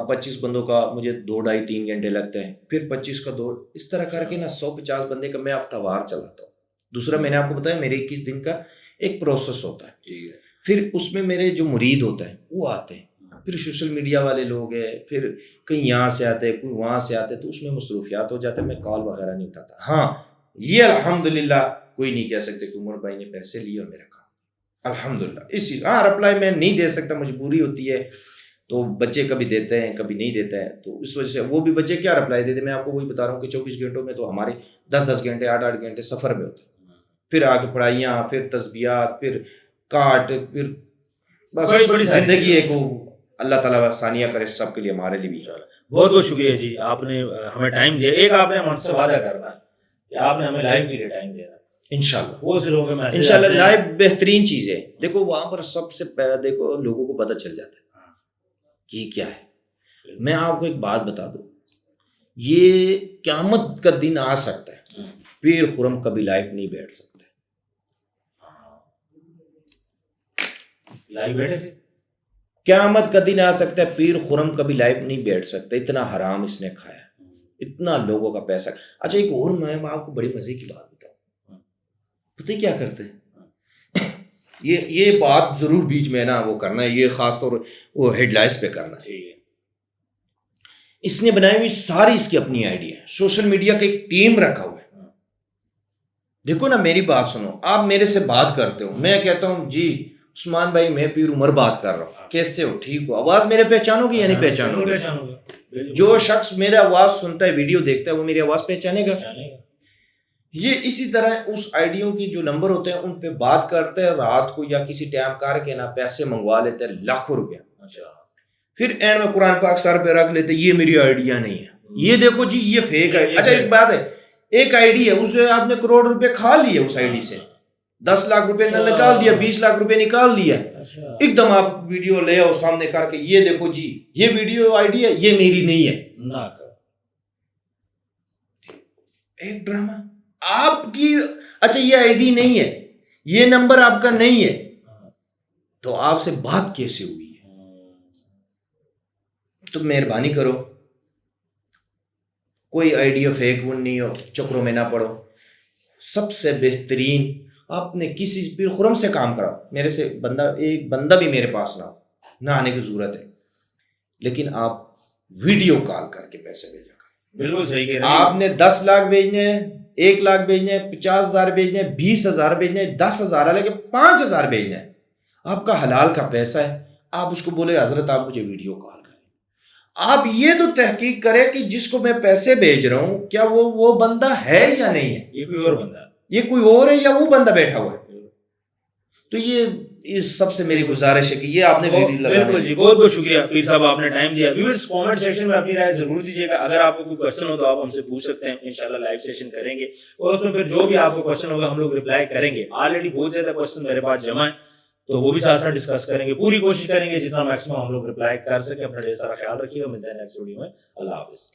25 بندوں کا مجھے 2 ڈھائی 3 گھنٹے لگتے ہیں, پھر 25 کا 2, اس طرح کر کے نا 150 بندے کا میں ہفتہ وار چلاتا ہوں. دوسرا میں نے آپ کو بتایا میرے 21 دن کا ایک پروسیس ہوتا ہے, پھر اس میں میرے جو مرید ہوتا ہے وہ آتے ہیں, پھر سوشل میڈیا والے لوگ ہیں, پھر کہیں یہاں سے آتے ہیں, کوئی وہاں سے آتے ہیں, تو اس میں مصروفیات ہو جاتے ہیں, میں کال وغیرہ نہیں اٹھاتا. ہاں یہ الحمدللہ کوئی نہیں کہہ سکتے کہ عمر بھائی نے پیسے لیے اور میرا کام, الحمدللہ اس چیز. ہاں رپلائی میں نہیں دے سکتا, مجبوری ہوتی ہے, تو بچے کبھی دیتے ہیں کبھی نہیں دیتے ہیں, تو اس وجہ سے وہ بھی بچے کیا رپلائی دیتے. میں آپ کو وہی بتا رہا ہوں کہ 24 گھنٹوں میں تو ہمارے 10 گھنٹے 8 گھنٹے سفر میں ہوتے ہیں, پھر آگے پڑھائیاں, پھر تسبیحات, پھر کاٹ, پھر بس زندگی ایک اللہ تعالیٰ آسانیاں کرے سب کے لیے, ہمارے لیے بھی. بہت بہت شکریہ جی, آپ نے ہمیں ٹائم دیا. ایک آپ نے ہم سے وعدہ کرنا ہے کہ آپ نے ہمیں لائیو کے لیے ٹائم دینا انشاءاللہ. وہ سے لوگوں میں انشاءاللہ لائیو بہترین چیز ہے. دیکھو وہاں پر سب سے دیکھو لوگوں کو پتہ چل جاتا ہے کہ کیا ہے. میں آپ کو ایک بات بتا دوں, یہ قیامت کا دن آ سکتا ہے, پیر خرم کبھی لائیو نہیں بیٹھ سکتے. لائیو بیٹھے پھر قیامت کا دن آ سکتا ہے پیر خرم کبھی لائف نہیں بیٹھ سکتا، اتنا حرام اس نے کھایا، اتنا لوگوں کا پیسہ۔ اچھا ایک اور میں آپ کو بڑی مزے کی بات بتاؤں، پتہ کیا کرتے ہیں، یہ بات ضرور بیچ میں نا وہ کرنا ہے، یہ خاص طور وہ ہیڈ لائنز پہ کرنا ہے۔ اس نے بنائی ہوئی ساری اس کی اپنی آئی ڈی ہے، سوشل میڈیا کا ایک ٹیم رکھا ہوا ہے۔ دیکھو نا میری بات سنو، آپ میرے سے بات کرتے ہو، میں کہتا ہوں جی عثمان بھائی میں پیر عمر بات کر رہا ہوں، کیسے ہو، ٹھیک ہو، آواز میرے پہچانو گے یا نہیں پہچانو گے؟ جو شخص میرا آواز سنتا ہے ویڈیو دیکھتا ہے وہ میری آواز پہچانے گا۔ یہ اسی طرح اس آئیڈیوں کی جو نمبر ہوتے ہیں ان پہ بات کرتے ہیں، رات کو یا کسی ٹائم کر کے نا پیسے منگوا لیتے ہیں لاکھوں روپیہ، پھر اینڈ میں قرآن پاک سر پہ رکھ لیتے یہ میری آئیڈیا نہیں ہے، یہ دیکھو جی یہ فیک ہے۔ اچھا ایک بات ہے، ایک آئی ڈی ہے اس سے آپ نے کروڑ روپے کھا لیے، اس آئی ڈی سے 10 لاکھ روپے نکال دیا، 20 لاکھ روپے نکال دیا، ایک دم آپ ویڈیو لے آؤ سامنے کر کے یہ دیکھو جی یہ ویڈیو آئی ڈی ہے، یہ میری نہیں ہے، ایک ڈرامہ آپ کی۔ اچھا یہ آئی ڈی نہیں ہے، یہ نمبر آپ کا نہیں ہے، تو آپ سے بات کیسے ہوئی ہے؟ تو مہربانی کرو کوئی آئیڈیا فیک نہیں ہو، چکروں میں نہ پڑو۔ سب سے بہترین آپ نے کسی پیر خرم سے کام کرا، میرے سے ایک بندہ بھی میرے پاس نہ ہو، نہ آنے کی ضرورت ہے، لیکن آپ ویڈیو کال کر کے پیسے بھیجا کریں۔ بالکل صحیح کہہ رہے ہیں۔ آپ نے 10 لاکھ بھیجنے ہیں، 1 لاکھ بھیجنے ہیں، 50,000 بھیجنے ہیں، 20,000 بھیجنے ہیں، 10,000 لیکن 5,000 بھیجنے ہیں، آپ کا حلال کا پیسہ ہے، آپ اس کو بولے حضرت آپ مجھے ویڈیو کال کریں۔ آپ یہ تو تحقیق کریں کہ جس کو میں پیسے بھیج رہا ہوں کیا وہ بندہ ہے یا نہیں ہے، یہ کوئی اور بندہ ہے، یہ کوئی اور ہے یا وہ بندہ بیٹھا ہوا ہے۔ تو یہ سب سے میری گزارش ہے کہ یہ آپ نے ویڈیو لگانا۔ بالکل جی، بہت بہت شکریہ پیر صاحب، آپ نے ٹائم دیا۔ ویورز کامنٹ سیکشن میں اپنی رائے ضرور دیجیے گا، اگر آپ کو کوئی کوسچن ہو تو آپ ہم سے پوچھ سکتے ہیں، انشاءاللہ لائیو سیشن کریں گے اور اس میں پھر جو بھی آپ کو کوسچن ہوگا ہم لوگ ریپلائی کریں گے۔ آلریڈی بہت زیادہ کوسچن میرے پاس جمع ہیں تو وہ بھی ساتھ ساتھ ڈسکس کریں گے، پوری کوشش کریں گے جتنا میکسیمم ہم لوگ ریپلائی کر سکیں۔ اپنا ڈھیر سارا خیال رکھیے گا، ملتے ہیں نیکسٹ ویڈیو میں، اللہ حافظ۔